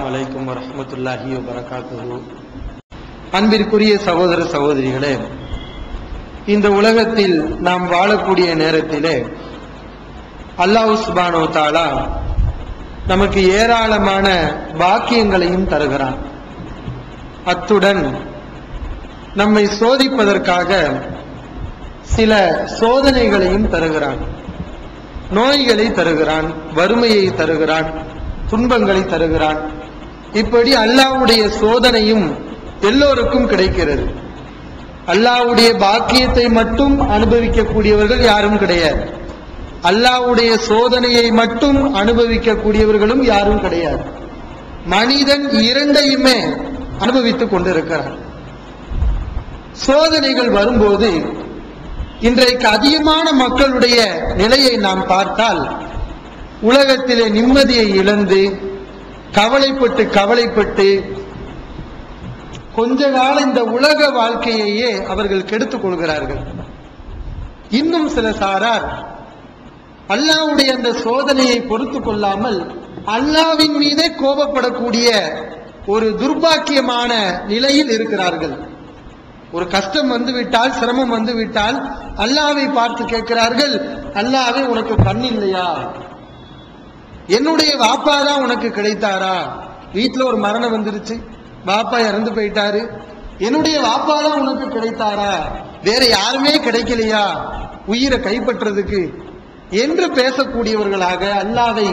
அலைக்கும் வரஹ்மத்துல்லாஹி வபரகாத்துஹு. அன்பிற்குரிய சகோதர சகோதரிகளே, இந்த உலகத்தில் நாம் வாழக்கூடிய நேரத்திலே அல்லாஹ் சுப்ஹானஹு வ தஆலா நமக்கு ஏராளமான பாக்கியங்களையும் தருகிறான். அத்துடன் நம்மை சோதிப்பதற்காக சில சோதனைகளையும் தருகிறான். நோய்களை தருகிறான், வறுமையை தருகிறான், துன்பங்களை தருகிறான். இப்படி அல்லாஹ்வுடைய சோதனையும் எல்லோருக்கும் கிடைக்கிறது. அல்லாஹ்வுடைய பாக்கியத்தை மட்டும் அனுபவிக்கக்கூடியவர்கள் யாரும் கிடையாது. அல்லாஹ்வுடைய சோதனையை மட்டும் அனுபவிக்கக்கூடியவர்களும் யாரும் கிடையாது. மனிதன் இரண்டையுமே அனுபவித்துக் கொண்டிருக்கிறான். சோதனைகள் வரும்போது இன்றைக்கு அதிகமான மக்களுடைய நிலையை நாம் பார்த்தால், உலகத்திலே நிம்மதியை இழந்து கவலைப்பட்டு கொஞ்ச காலம் இந்த உலக வாழ்க்கையையே அவர்கள் கெடுத்துக் கொள்கிறார்கள். இன்னும் சில சாரார் அல்லாஹ்வுடைய அந்த சோதனையை பொறுத்து கொள்ளாமல் அல்லாஹ்வின் மீதே கோபப்படக்கூடிய ஒரு துர்பாக்கியமான நிலையில் இருக்கிறார்கள். ஒரு கஷ்டம் வந்துவிட்டால், சிரமம் வந்துவிட்டால் அல்லாஹ்வை பார்த்து கேட்கிறார்கள், அல்லாஹ்வே உனக்கு கண் இல்லையா? என்னுடைய வாப்பா தான் உனக்கு கிடைத்தாரா? வீட்டுல ஒரு மரணம் வந்துருச்சு, வாப்பா இறந்து போயிட்டாரு, என்னுடைய வாப்பா தான் உனக்கு கிடைத்தாரா? வேற யாருமே கிடைக்கலையா உயிரை கைப்பற்றதுக்கு என்று பேசக்கூடியவர்களாக, அல்லாஹ்வை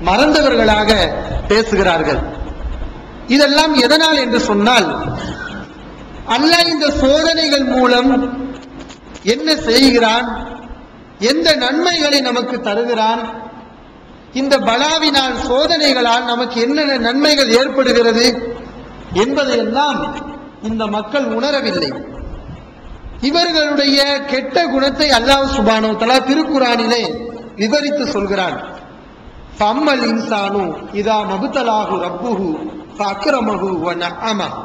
மறந்தவர்களாக பேசுகிறார்கள். இதெல்லாம் எதனால் என்று சொன்னால், அல்லாஹ் இந்த சோதனைகள் மூலம் என்ன செய்கிறான், எந்த நன்மைகளை நமக்கு தருகிறான், இந்த பலாவினால் சோதனைகளால் நமக்கு என்னென்ன நன்மைகள் ஏற்படுகிறது என்பதையெல்லாம் இந்த மக்கள் உணரவில்லை. இவர்களுடைய கெட்ட குணத்தை அல்லாஹ் சுப்ஹானஹு வ தஆலா திருக்குர்ஆனிலே விவரித்து சொல்கிறான். ஃபம்மல் இன்சானு இதா மப்தலாஹு ரப்புஹு ஃபஅக்ரமஹு வ நஅமஹு.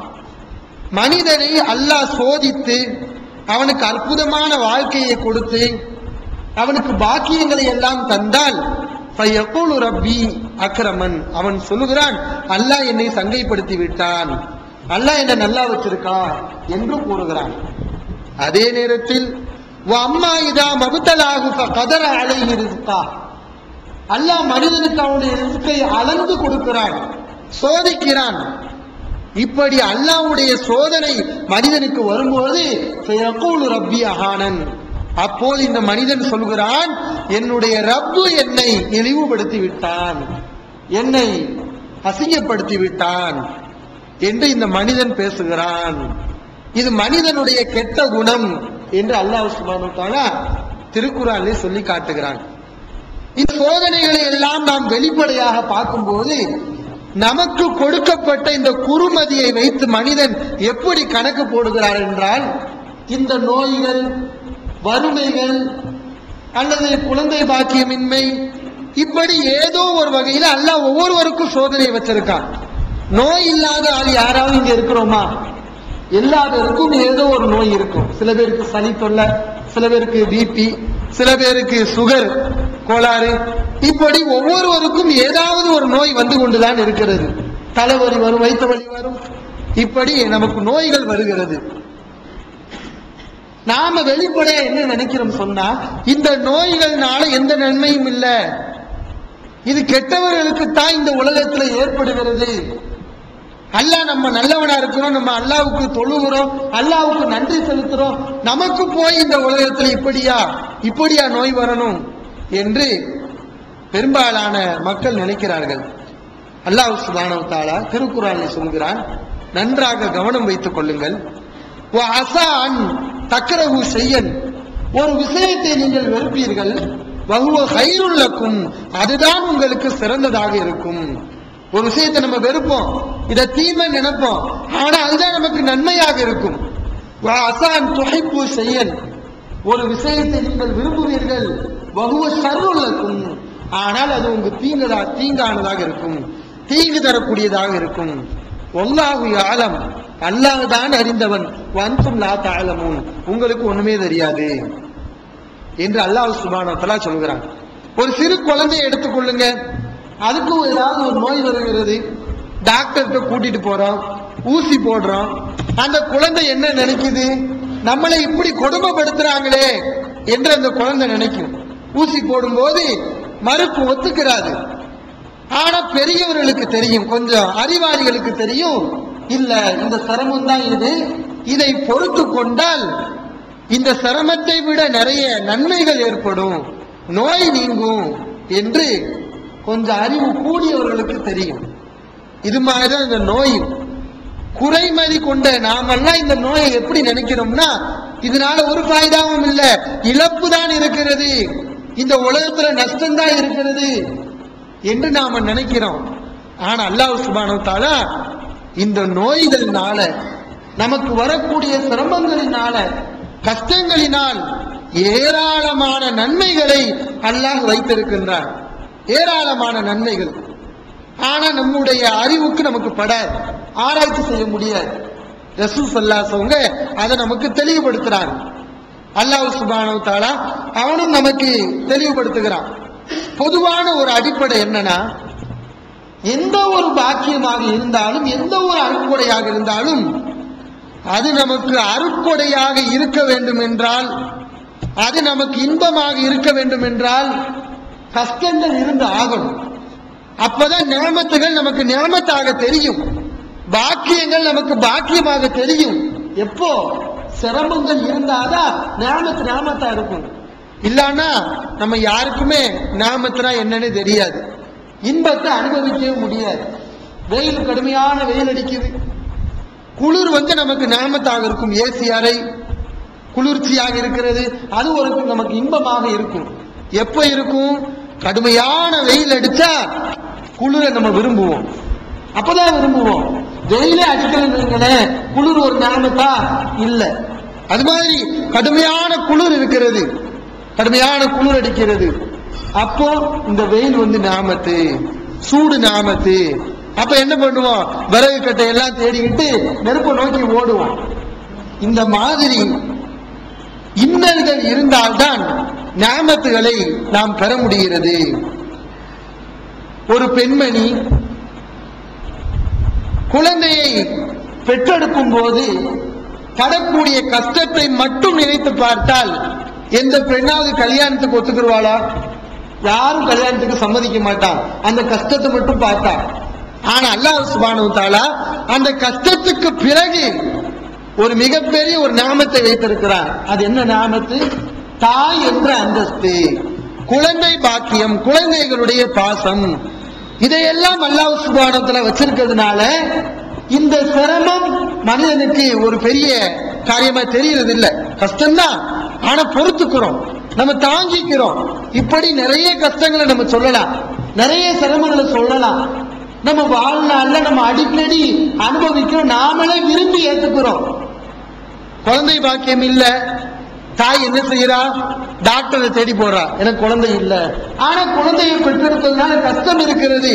மனிதனை அல்லாஹ் சோதித்து அவனுக்கு அற்புதமான வாழ்க்கையை கொடுத்து அவனுக்கு பாக்கியங்களை எல்லாம் தந்தால் ஃபயக்கூலு ரப்பி அக்ரமன், அவன் சொல்லுகிறான், அல்லாஹ் என்னை சங்கைப்படுத்தி விட்டான், அல்லாஹ் என்னை நல்லா வச்சிருக்கான் என்று கூறுகிறான். அதே நேரத்தில் அம்மா இதா மப்தலாஹு ஃபகதர அலைஹி ரிஸ்கா, அல்லாஹ் மனிதனுக்கு அவனுடைய ரிஸ்கை அளந்து கொடுக்கிறான், சோதிக்கிறான். இப்படி அல்லாஹ்வுடைய சோதனை மனிதனுக்கு வரும்போது ஃபயக்கூலு ரப்பி அஹானன், அப்போது இந்த மனிதன் சொல்கிறான், என்னுடைய ரப்பு என்னை இழிவுபடுத்தி விட்டான், என்னை அசிங்கப்படுத்தி விட்டான் என்று இந்த மனிதன் பேசுகிறான். இது மனிதனுடைய கெட்ட குணம் என்று அல்லாஹ் சுப்ஹானஹு வ தஆலா திருக்குர்ஆனிலே சொல்லி காட்டுகிறான். இந்த சோதனைகளை எல்லாம் நாம் வெளிப்படையாக பார்க்கும்போது நமக்கு கொடுக்கப்பட்ட இந்த குறுமதியை வைத்து மனிதன் எப்படி கணக்கு போடுகிறார் என்றால், இந்த நோய்கள், வறுமைகள் அல்லது குழந்தை பாக்கியமின்மை, இப்படி ஏதோ ஒரு வகையில் அல்லாஹ் ஒவ்வொருவருக்கும் சோதனை வச்சிருக்கான். நோய் இல்லாத ஆள் யாராவது இங்க இருக்கிறோமா? எல்லாருக்கும் ஏதோ ஒரு நோய் இருக்கும். சில பேருக்கு சளி தொல்லை, சில பேருக்கு பிபி, சில பேருக்கு சுகர் கோளாறு, இப்படி ஒவ்வொருவருக்கும் ஏதாவது ஒரு நோய் வந்து கொண்டுதான் இருக்கிறது. தலைவலி வரும், வயிற்று வலி வரும், இப்படி நமக்கு நோய்கள் வருகிறது. நாம வெளிப்படையா என்ன நினைக்கிறோம் சொன்னா, இந்த நோய்கள்னால எந்த நன்மையும் இல்லை, இது கெட்டவர்களுக்கு தான் இந்த உலகத்துல ஏற்படுகிறது. அல்லாஹ் நம்ம நல்லவனா இருக்கிறோம், நம்ம அல்லாஹ்வுக்கு தொழுகிறோம், அல்லாஹ்வுக்கு நன்றி செலுத்துறோம், நமக்கு போய் இந்த உலகத்துல இப்படியா நோய் வரணும் என்று பெரும்பாலான மக்கள் நினைக்கிறார்கள். அல்லாஹ் சுப்ஹானஹு வ தஆலா திருக்குர்ஆனில் சொல்கிறான், நன்றாக கவனம் வைத்துக் கொள்ளுங்கள். தக்ரஹு ஷையன், ஒரு விஷயத்தை நீங்கள் வெறுப்பீர்கள், வஹுவ கைருல் லக்கும், அதுதான் உங்களுக்கு சிறந்ததாக இருக்கும். ஒரு விஷயத்தை நம்ம வெறுப்போம், இதை தீமை நினைப்போம், ஆனா அதுதான் நமக்கு நன்மையாக இருக்கும். வஅஸான் துஹிப்பு ஷையன், ஒரு விஷயத்தை நீங்கள் விரும்புவீர்கள், வஹுவ ஷர்ருல் லக்கும், ஆனால் அது உங்களுக்கு தீங்கானதாக இருக்கும், தீங்கு தரக்கூடியதாக இருக்கும். வல்லாஹு யஅலம், அல்லாஹ் தான் அறிந்தவன், வஅன்தும் லா தஅலமூன், உங்களுக்கு ஒண்ணுமே தெரியாது என்று அல்லாஹ் சுப்ஹானஹு வ தஆலா சொல்கிறான். ஒரு சிறு குழந்தையை எடுத்துக்கொள்ளுங்க, அதுக்கும் ஏதாவது ஒரு நோய் வருகிறது, டாக்டர்கிட்ட கூட்டிட்டு போறோம், ஊசி போடுறோம். அந்த குழந்தை என்ன நினைக்குது? நம்மளை இப்படி கொடுமைப்படுத்துறாங்களே என்று அந்த குழந்தை நினைக்கும். ஊசி போடும்போது மறுப்பு ஒத்துக்கிறாது. ஆனா பெரியவர்களுக்கு தெரியும், கொஞ்சம் அறிவாளிகளுக்கு தெரியும், இல்ல இந்த சிரமம் தான் இது, இதை பொறுத்து கொண்டால் இந்த சிரமத்தை விட நிறைய நன்மைகள் ஏற்படும், நோய் நீங்கும் என்று கொஞ்சம் அறிவு கூடியவர்களுக்கு தெரியும். இது மாதிரிதான் இந்த நோய். குறைமதி கொண்ட நாமெல்லாம் இந்த நோயை எப்படி நினைக்கிறோம்னா, இதனால ஒரு பாய்தாவும் இல்ல, இழப்பு தான் இருக்கிறது, இந்த உலகத்துல நஷ்டம் தான் இருக்கிறது என்று நாம நினைக்கிறோம். ஆனா அல்லாஹ் சுப்ஹானஹு வ தஆலா இந்த நோய்களினால, நமக்கு வரக்கூடிய சிரமங்களினால, கஷ்டங்களினால் ஏராளமான நன்மைகளை அல்லாஹ் வைத்திருக்கின்றார். ஏராளமான நன்மைகள். ஆனா நம்முடைய அறிவுக்கு நமக்கு படாது, ஆராய்ச்சி செய்ய முடியாது. ரசூல் ஸல்லல்லாஹு அலைஹி வஸல்லம் அதை நமக்கு தெளிவுபடுத்துறாங்க. அல்லாஹ் சுப்ஹானஹு வ தஆலா அவனும் நமக்கு தெளிவுபடுத்துகிறான். பொதுவான ஒரு அடிப்படை என்னன்னா, எந்த ஒரு பாக்கியமாக இருந்தாலும், எந்த ஒரு அருட்கொடையாக இருந்தாலும், அது நமக்கு அருட்கொடையாக இருக்க வேண்டும் என்றால், அது நமக்கு இன்பமாக இருக்க வேண்டும் என்றால் கஷ்டங்கள் இருந்து ஆகணும். அப்பதான் நியமத்துகள் நமக்கு நியமத்தாக தெரியும், பாக்கியங்கள் நமக்கு பாக்கியமாக தெரியும். எப்போ சிரமங்கள் இருந்தாதான் நியமத்தா இருக்கும். இல்லன்னா நம்ம யாருக்குமே நியமத்துனா என்னன்னு தெரியாது, இன்பத்தை அனுபவிக்கவே முடியாது. வெயில், கடுமையான வெயில் அடிக்குது, குளிர் நமக்கு நியமத்தாக இருக்கும். ஏசி அறை குளிர்ச்சியாக இருக்கிறது, அது ஒரு நமக்கு இன்பமாக இருக்கும். எப்ப இருக்கும்? கடுமையான வெயில் அடிச்சா குளிரை நம்ம விரும்புவோம், அப்பதான் விரும்புவோம். வெயிலே அடிக்கல, குளிர் ஒரு நியமத்தா இல்ல. அது மாதிரி கடுமையான குளிர் இருக்கிறது, கடுமையான குளிர் அடிக்கிறது, அப்போ இந்த வெயில் நியமத்து, சூடு நியமத்து. அப்ப என்ன பண்ணுவோம்? விறகு கட்டை எல்லாம் தேடிக்கிட்டு நெருப்பை நோக்கி ஓடுவோம். இந்த மாதிரி இன்னல்கள் இருந்தால்தான் நியமத்துகளை நாம் பெற முடிகிறது. ஒரு பெண்மணி குழந்தையை பெற்றெடுக்கும் போது படக்கூடிய கஷ்டத்தை மட்டும் நினைத்து பார்த்தால் எந்த பெண்ணாவது கல்யாணத்துக்கு ஒத்துக்குருவாளா? யாரும் கல்யாணத்துக்கு சம்மதிக்க மாட்டான், அந்த கஷ்டத்தை மட்டும் பார்த்தா. ஆனா அல்லாஹ் சுப்ஹானஹு வ தஆலா அந்த கஷ்டத்துக்கு பிறகு ஒரு மிகப்பெரிய ஒரு நியமத்தை வைத்திருக்கிறார். அது என்ன நியமத்து? தாய் என்ற அந்தஸ்து, குழந்தை பாக்கியம், குழந்தைகளுடைய பாசம். இதையெல்லாம் அல்லாஹ் சுப்ஹானஹு வ தஆலா வச்சிருக்கிறதுனால இந்த சிரமம் மனிதனுக்கு ஒரு பெரிய காரியமா தெரியறது இல்லை. கஷ்டம்தான், ஆனா பொறுத்துக்கிறோம், நம்ம தாங்கிக்கிறோம். இப்படி நிறைய கஷ்டங்களை நம்ம சொல்லலாம், நிறைய சிரமங்களை சொல்லலாம். நம்ம வாழ்நாள்ல நம்ம அடிக்கடி அனுபவிக்கிறோம், நாமளே விரும்பி ஏத்துக்கிறோம். குழந்தை பாக்கியம் இல்ல, தாய் என்ன செய்யறா? டாக்டரை தேடி போறா, எனக்கு குழந்தை இல்ல. ஆனா குழந்தையை பெற்றெடுப்பதனால கஷ்டம் இருக்கிறது,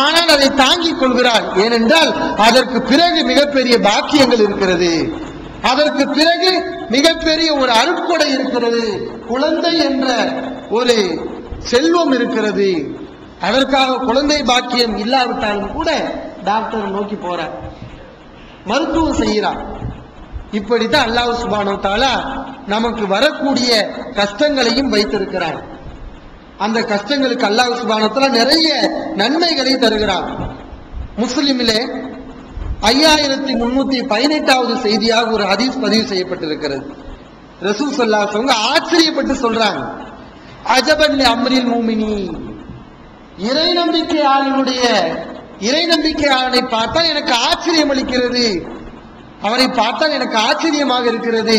ஆனால் அதை தாங்கிக் கொள்கிறாள். ஏனென்றால் அதற்கு பிறகு மிகப்பெரிய பாக்கியங்கள் இருக்கிறது, அதற்கு பிறகு மிகப்பெரிய ஒரு அருட்கொடை இருக்கிறது, குழந்தை என்ற ஒரு செல்வம் இருக்கிறது. அதற்காக குழந்தை பாக்கியம் இல்லாவிட்டாலும் கூட டாக்டரை நோக்கி போற, மருத்துவம் செய்யறான். இப்படித்தான் அல்லாஹ் சுப்ஹானஹு வ தஆலா நமக்கு வரக்கூடிய கஷ்டங்களையும் வைத்திருக்கிறார். அந்த கஷ்டங்களுக்கு அல்லாஹ் சுப்ஹானஹு வ தஆலா நிறைய நன்மைகளை தருகிறார். முஸ்லிமிலே 5318வது செய்தியாக ஒரு ஹதீஸ் பதிவு செய்யப்பட்டிருக்கிறது. ரசூல் ஸல்லல்லாஹு அலைஹி வஸல்லம் ஆச்சரியப்பட்டு சொல்றாங்க, அஜபன் லி அம்ரில் முஃமினீன், இறை நம்பிக்கையாளனை பார்த்தால் எனக்கு ஆச்சரியம் அளிக்கிறது, அவரை பார்த்தால் எனக்கு ஆச்சரியமாக இருக்கிறது.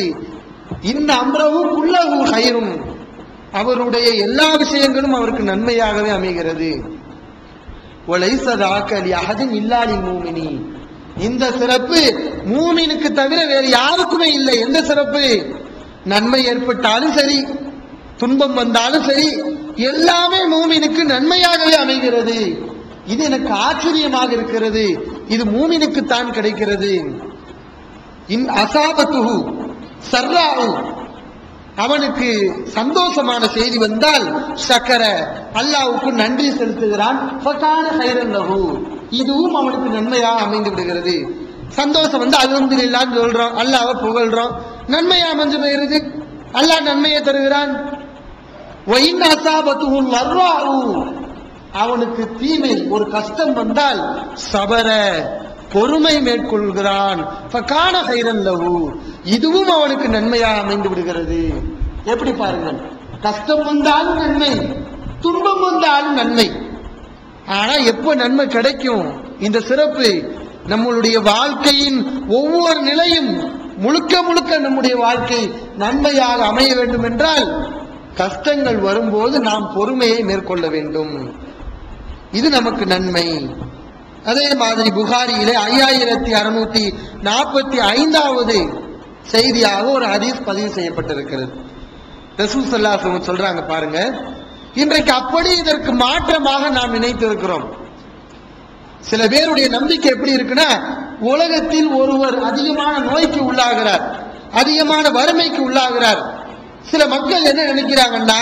இந்த அம்ரஹு குல்லஹு கைரும், அவருடைய எல்லா விஷயங்களும் அவருக்கு நன்மையாகவே அமைகிறது. வலைஸ ذاك لأحد إلا للمؤمنين, இந்த சிறப்பு மூமினுக்கு தவிர வேறு யாருக்குமே இல்லை. எந்த சிறப்பு? நன்மை ஏற்பட்டாலும் சரி, துன்பம் வந்தாலும் சரி, எல்லாமே மூமினுக்கு நன்மையாகவே அமைகிறது. இது எனக்கு ஆச்சரியமாக இருக்கிறது, இது மூமினுக்கு தான் கிடைக்கிறது. இன் அசாபத்துஹு சர்ராஉ, அவனுக்கு சந்தோஷமான செய்தி வந்தால் ஷக்கர, அல்லாஹ்வுக்கு நன்றி செலுத்துகிறான். ஃபகான கைரன் லஹு, இதுவும் அவனுக்கு நன்மையா அமைந்து விடுகிறது. சந்தோஷம் வந்து அல்ஹம்துலில்லாஹ்னு சொல்றோம், அல்லாஹ்வை புகழ்றோம், நன்மையா அமைஞ்சு போயிருது. அல்லாஹ் நன்மையை தருகிறான். வஇன் அஸாபத்துஹு லர்ராஉ, அவனுக்கு தீமை ஒரு கஷ்டம் வந்தால் சபர, பொறுமை மேற்கொள்கிறான். ஃபகான கைரன் லஹு, இதுவும் அவனுக்கு நன்மையா அமைந்து விடுகிறது. எப்படி பாருங்கள், கஷ்டம் வந்தாலும் நன்மை, துன்பம் வந்தாலும் நன்மை. ஆனா எப்ப நன்மை கிடைக்கும்? இந்த சிறப்பு நம்மளுடைய வாழ்க்கையின் ஒவ்வொரு நிலையும் முழுக்க முழுக்க நம்முடைய வாழ்க்கை நன்மையாக அமைய வேண்டும் என்றால் கஷ்டங்கள் வரும்போது நாம் பொறுமையை மேற்கொள்ள வேண்டும். இது நமக்கு நன்மை. அதே மாதிரி புகாரியிலே 5645வது செய்தியாக ஒரு ஹதீஸ் பதிவு செய்யப்பட்டிருக்கிறது. ரசூல் ஸல்லல்லாஹு அலைஹி வஸல்லம் சொல்றாங்க பாருங்க, இன்றைக்கு அப்படி இதற்கு மாற்றமாக நாம் நினைத்து இருக்கிறோம். சில பேருடைய நம்பிக்கை எப்படி இருக்குன்னா, உலகத்தில் ஒருவர் அதிகமான நோய்க்கு உள்ளாகிறார், அதிகமான வறுமைக்கு உள்ளாகிறார். சில மக்கள் என்ன நினைக்கிறாங்கன்னா,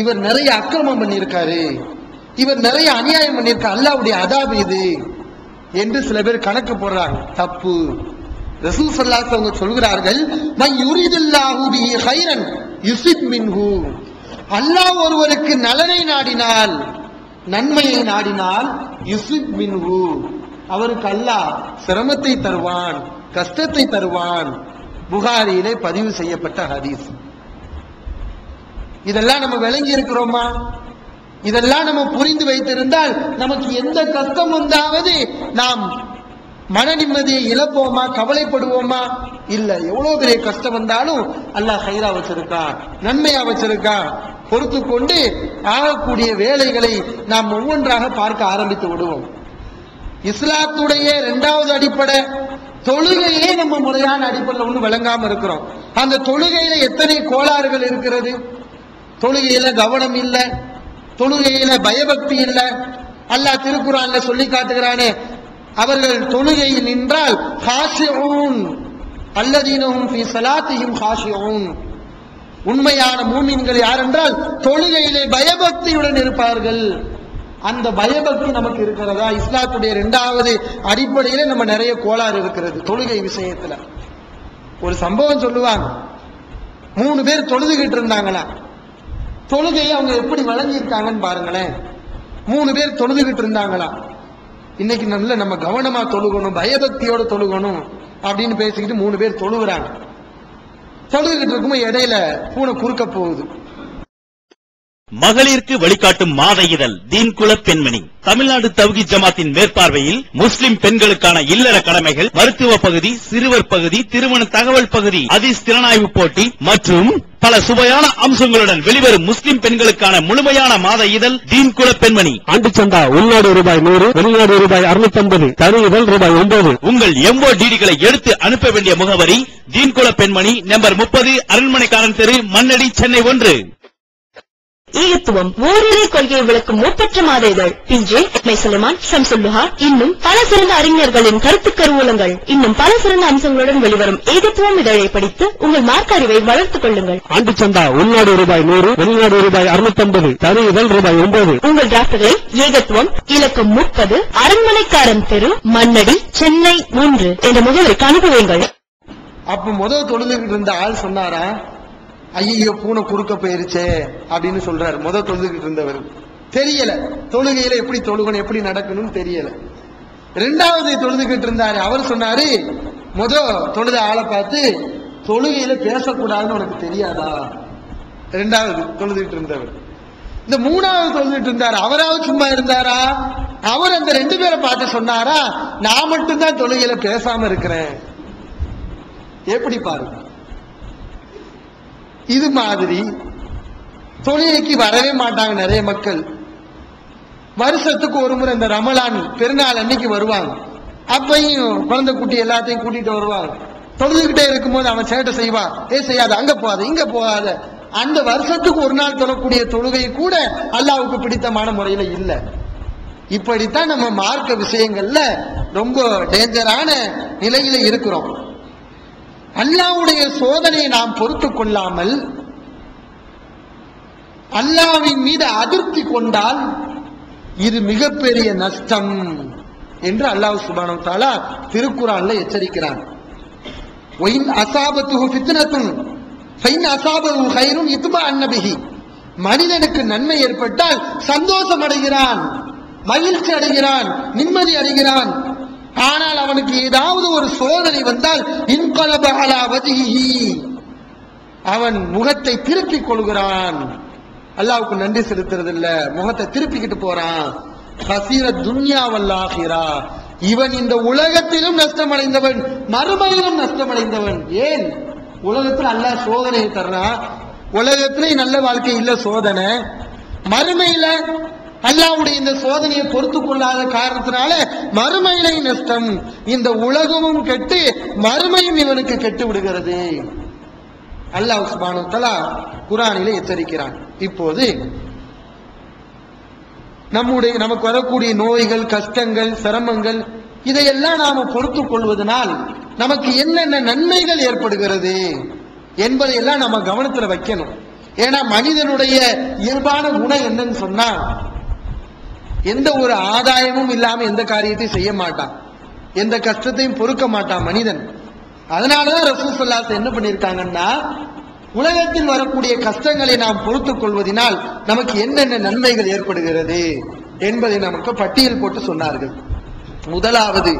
இவர் நிறைய அக்கிரமம் பண்ணியிருக்காரு, இவர் நிறைய அநியாயம் பண்ணியிருக்கார், அல்லாஹ்வுடைய அதாபு இது என்று சில பேர் கணக்கு போடுறாங்க. தப்பு. ரசூல் ஸல்லல்லாஹு அலைஹி வஸல்லம் சொல்கிறார்கள், மை யுரிதுல்லாஹு பிஹி கைரன் யுஸிப் மின்ஹு, அல்லாஹ் ஒருவருக்கு நலனை நாடினால், நன்மையை நாடினால் யுஸிப் மின்ஹு, அவருக்கு அல்லாஹ் சிரமத்தை தருவான், கஷ்டத்தை தருவான். புகாரியிலே பதிவு செய்யப்பட்ட ஹதீஸ். இதெல்லாம் நம்ம விளங்கி இருக்கிறோமா? இதெல்லாம் நம்ம புரிந்து வைத்திருந்தால் நமக்கு எந்த கஷ்டம் வந்தாவது நாம் மன நிம்மதியை இழப்போமா, கவலைப்படுவோமா? இல்ல. எவ்வளவு பெரிய கஷ்டம் வந்தாலும் அல்லாஹ் ஹைரா வச்சிருக்கான், நன்மையா வச்சிருக்கான். பொறுத்து கொண்டு ஆகக்கூடிய வேலைகளை நாம் ஒவ்வொன்றாக பார்க்க ஆரம்பித்து விடுவோம். இஸ்லாத்துடைய 2வது அடிப்படை தொழுகையே நம்ம முறையான அடிப்படையில் ஒண்ணு விளங்காம இருக்கிறோம். அந்த தொழுகையில எத்தனை கோளாறுகள் இருக்கிறது. தொழுகையில கவனம் இல்ல, தொழுகையில பயபக்தி இல்ல. அல்லாஹ் திருக்குர்ஆன்ல சொல்லி காட்டுகிறானே, அவர்கள் தொழுகையில் நின்றால் காஷிஊன் அல்லதீனஹும் ஃபீ ஸலாத்திஹிம் காஷிஊன், உண்மையான மூமின்கள் யார் என்றால் தொழுகையிலே பயபக்தியுடன் இருப்பார்கள். அந்த பயபக்தி நமக்கு இருக்கிறதா? இஸ்லாத்துடைய 2வது அடிப்படையில நம்ம நிறைய கோளாறு இருக்கிறது தொழுகை விஷயத்துல. ஒரு சம்பவம் சொல்லுவாங்க. 3 பேர் தொழுதுகிட்டு இருந்தாங்களா, தொழுகையை அவங்க எப்படி வழங்கியிருக்காங்கன்னு பாருங்களேன். 3 பேர் தொழுதுகிட்டு இருந்தாங்களா. இன்னைக்கு நல்ல நம்ம கவனமா தொழுகணும், பயபக்தியோட தொழுகணும் அப்படின்னு பேசிக்கிட்டு 3 பேர் தொழுகிறாங்க. தொழுதுகிட்டு இருக்கும்போது இடையில பூனை குறுக்க போகுது. மகளிருக்கு வழிகாட்டும் மாத இதழ் தீன்குல பெண்மணி தமிழ்நாடு தவ்ஹீத் ஜமாத்தின் மேற்பார்வையில் முஸ்லிம் பெண்களுக்கான இல்லற கடமைகள், மருத்துவ பகுதி, சிறுவர் பகுதி, திருமண தகவல் பகுதி, ஹதீஸ் திறனாய்வு போட்டி மற்றும் பல சுவையான அம்சங்களுடன் வெளிவரும் முஸ்லிம் பெண்களுக்கான முழுமையான மாத இதழ் தீன்குல பெண்மணி. ஆண்டு சந்தா உள்நாடு ரூபாய் 100, வெளிநாடு ரூபாய் 650, தனி இதழ் ரூபாய் 9. உங்கள் MODD-களை எடுத்து அனுப்ப வேண்டிய முகவரி தீன்குல பெண்மணி, நம்பர் 30, அரண்மனைக்காரன் தெரு, மண்ணடி, சென்னை 1. ஈகத்துவம் ஓரிரை கொள்கையை விளக்கும் மூப்பற்ற மாத இதழ் PJ மைசலமான், ஷம்சுல்லுஹா, இன்னும் பல சிறந்த அறிஞர்களின் கருத்து கருவூலங்கள், இன்னும் பல சிறந்த அம்சங்களுடன் வெளிவரும் ஈகத்துவம் இதழை படித்து உங்கள் மார்க்க அறிவை வளர்த்துக் கொள்ளுங்கள். ஆண்டு சந்தா உள்நாடு ரூபாய் 100, வெளிநாடு ரூபாய் 650, தனி இதழ் ரூபாய் 9. உங்கள் டிராப்டுகளை ஏகத்துவம் இலக்கம் 30, அரண்மனைக்காரன் தெரு, மண்ணடி, சென்னை 1 என்ற முகவரிக்கு அனுப்புவீங்கள். அப்ப முதல் தொழுதுகிட்டு இருந்த ஆள் சொன்னாரா, ஐயோ பூனை குறுக்க போயிருச்சே அப்படின்னு சொல்றாரு. முதல் தொழுதுகிட்டு இருந்தவர் தெரியல, தொழுகையில எப்படி தொழுகணும், எப்படி நடக்கணும்னு தெரியல. 2வது தொழுதுகிட்டு இருந்தாரு, அவர் சொன்னாரு, தொழுத ஆளை பார்த்து, தொழுகையில பேசக்கூடாதுன்னு உனக்கு தெரியாதா? 2வது தொழுதுகிட்டு இருந்தவர். இந்த 3வது தொழுதுகிட்டு இருந்தாரு, அவராவது சும்மா இருந்தாரா? அவர் அந்த 2 பேரை பார்த்து சொன்னாரா, நான் மட்டும்தான் தொழுகையில பேசாம இருக்கிறேன். எப்படி பாருங்க. இது மாதிரி தொழுகைக்கு வரவே மாட்டாங்க நிறைய மக்கள். வருஷத்துக்கு ஒரு முறை இந்த ரமலான் பெருநாள் அன்னைக்கு வருவாங்க. அப்பையும் குழந்தை குட்டி எல்லாத்தையும் கூட்டிட்டு வருவாங்க. தொழுதுகிட்டே இருக்கும்போது அவன் சேட்டை செய்வான், செய்யாத, அங்க போகாத, இங்க போகாத. அந்த வருஷத்துக்கு ஒரு நாள் தொழக்கூடிய தொழுகை கூட அல்லாஹ்வுக்கு பிடித்தமான முறையில இல்ல. இப்படித்தான் நம்ம மார்க்க விஷயங்கள்ல ரொம்ப டேஞ்சரான நிலையில இருக்கிறோம். அல்லாஹ்வுடைய சோதனையை நாம் பொறுத்து கொள்ளாமல் அல்லாஹ்வின் மீது அதிருப்தி கொண்டால் இது மிகப்பெரிய நஷ்டம். என்று அல்லாஹ் சுப்ஹானஹு வ தஆலா திருக்குர்ஆன்ல எச்சரிக்கிறான். ஒயின் அஸாபத்துஹு ஃபித்னத்துன் ஃபைன் அஸாபஹு கைருன் இத்மஅன்ன பிஹி. மனிதனுக்கு நன்மை ஏற்பட்டால் சந்தோஷம் அடைகிறான், மகிழ்ச்சி அடைகிறான், நிம்மதி அடைகிறான். ஆனால் அவனுக்கு ஏதாவது ஒரு சோதனை வந்தால் இன்கலப அலா வஜ்ஹிஹி, அவன் முகத்தை திருப்பிக் கொள்கிறான். அல்லாஹ்வுக்கு நன்றி செலுத்துறது இல்ல, முகத்தை திருப்பிக்கிட்டு போறான். கசீர துன்யா வல் ஆகிரா, இவன் இந்த உலகத்திலும் நஷ்டமடைந்தவன், மறுமையிலும் நஷ்டமடைந்தவன். ஏன்? உலகத்தில் அல்லாஹ் சோதனையை தர்றான், உலகத்திலே நல்ல வாழ்க்கை இல்ல சோதனை, மறுமையில அல்லாஹ்வுடைய இந்த சோதனையை பொறுத்து கொள்ளாத காரணத்தினால மறுமையிலே நஷ்டம். இந்த உலகமும் கெட்டு மறுமையும் இவனுக்கு கெட்டு விடுகிறது. அல்லாஹ் சுப்ஹானஹு வ தஆலா குர்ஆனிலே எச்சரிக்கிறான். இப்போது நமக்கு வரக்கூடிய நோய்கள், கஷ்டங்கள், சிரமங்கள் இதையெல்லாம் நாம பொறுத்துக் கொள்வதனால் நமக்கு என்னென்ன நன்மைகள் ஏற்படுகிறது என்பதையெல்லாம் நம்ம கவனத்துல வைக்கணும். ஏன்னா மனிதனுடைய இயல்பான குணம் என்னன்னு சொன்னா, எந்த ஒரு ஆதாயமும் இல்லாம எந்த காரியத்தையும் செய்ய மாட்டான், எந்த கஷ்டத்தையும் பொறுக்க மாட்டான் மனிதன். அதனாலதான் ரசூல் ஸல்லல்லாஹு அலைஹி வஸல்லம் என்ன பண்ணிருக்காங்கன்னா, உலகத்தில் வரக்கூடிய கஷ்டங்களை நாம் பொறுத்துக் கொள்வதனால் நமக்கு என்னென்ன நன்மைகள் ஏற்படுகிறது என்பதை நமக்கு பட்டியல் போட்டு சொன்னார்கள். முதலாவது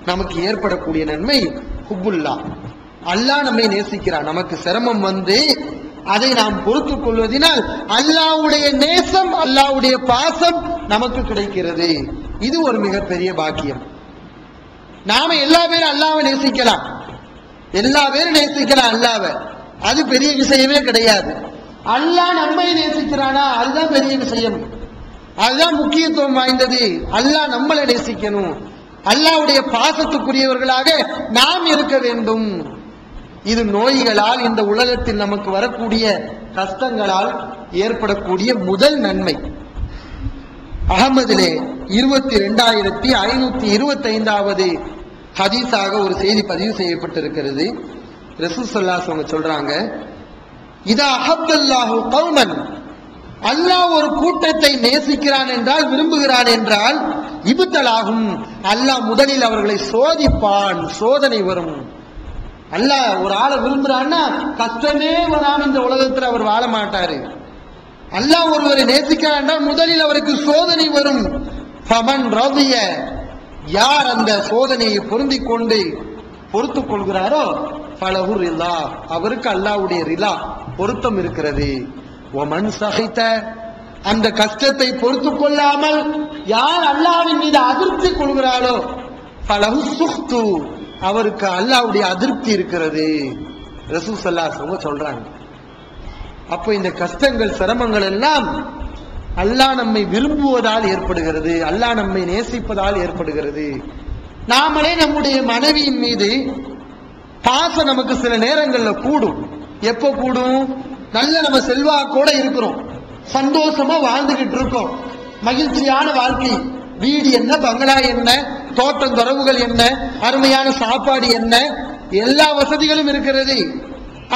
நமக்கு ஏற்படக்கூடிய நன்மை ஹுப்புல்லா, அல்லாஹ் நம்மை நேசிக்கிறான். நமக்கு சிரமம் வந்து அதை நாம் பொறுத்துக் கொள்வதனால் அல்லாஹ்வுடைய நேசம், அல்லாஹ்வுடைய பாசம் நமக்கு கிடைக்கிறது. இது ஒரு மிகப்பெரிய பாக்கியம். நாம எல்லா பேரும் அல்லாஹ்வை நேசிக்கலாம், எல்லா பேரும் நேசிக்கலாம் அல்லாஹ்வை, அது பெரிய விஷயமே கிடையாது. அல்லாஹ் நம்மை நேசிக்கிறானா அதுதான் பெரிய விஷயம், அதுதான் முக்கியத்துவம் வாய்ந்தது. அல்லாஹ் நம்மளை நேசிக்கணும், அல்லாஹ்வுடைய பாசத்துக்குரியவர்களாக நாம் இருக்க வேண்டும். இது நோய்களால், இந்த உலகத்தில் நமக்கு வரக்கூடிய கஷ்டங்களால் ஏற்படக்கூடிய முதல் நன்மை. அகமதிலே 22,525வது ஹதீஸாக ஒரு செய்தி பதிவு செய்யப்பட்டிருக்கிறது. ரசூல் ஸல்லல்லாஹு அலைஹி வஸல்லம் சொல்றாங்க, இதா அஹப்பல்லாஹு கௌமன், அல்லாஹ் ஒரு கூட்டத்தை நேசிக்கிறான் என்றால், விரும்புகிறான் என்றால், இப்தலாகும், அல்லாஹ் முதலில் அவர்களை சோதிப்பான், சோதனை வரும். அல்லாஹ் ஒரு ஆளை விரும்புறான்னா கஷ்டமே வராம இந்த உலகத்தில் அவர் வாழ மாட்டாரு. அல்லாஹ் ஒருவரை நேசிக்கிறான் என்றால் முதலில் அவருக்கு சோதனை வரும். ஃபமன் ரதிய, யார் அந்த சோதனையை பொருந்திக் கொண்டு பொறுத்துக் கொள்கிறாரோ, ஃபலஹு ரிலா, அவருக்கு அல்லாஹ்வுடைய ரிலா, பொருத்தம் இருக்கிறது. ஒமன் சஹித, அந்த கஷ்டத்தை பொறுத்துக் கொள்ளாமல் யார் அல்லாஹ்வின் மீது அதிருப்தி கொள்கிறாரோ, ஃபலஹு சுஹ்து, அவருக்கு அல்லாஹ்வுடைய அதிருப்தி இருக்கிறது. ரசூல் ஸல்லல்லாஹு அலைஹி வஸல்லம் சொல்றாங்க. அப்போ இந்த கஷ்டங்கள், சிரமங்கள் எல்லாம் அல்லாஹ் நம்மை விரும்புவதால் ஏற்படுகிறது, அல்லாஹ் நம்மை நேசிப்பதால் ஏற்படுகிறது. நாமளே நம்முடைய மனைவியின் மீது பாசம் நமக்கு சில நேரங்கள்ல கூடும். எப்போ கூடும்? நல்ல நம்ம செல்வாக்கோட இருக்கிறோம், சந்தோஷமா வாழ்ந்துகிட்டு இருக்கோம், மகிழ்ச்சியான வாழ்க்கை, வீடு என்ன, பங்களா என்ன, தோட்டம் துறவுகள் என்ன, அருமையான சாப்பாடு என்ன, எல்லா வசதிகளும் இருக்கிறது.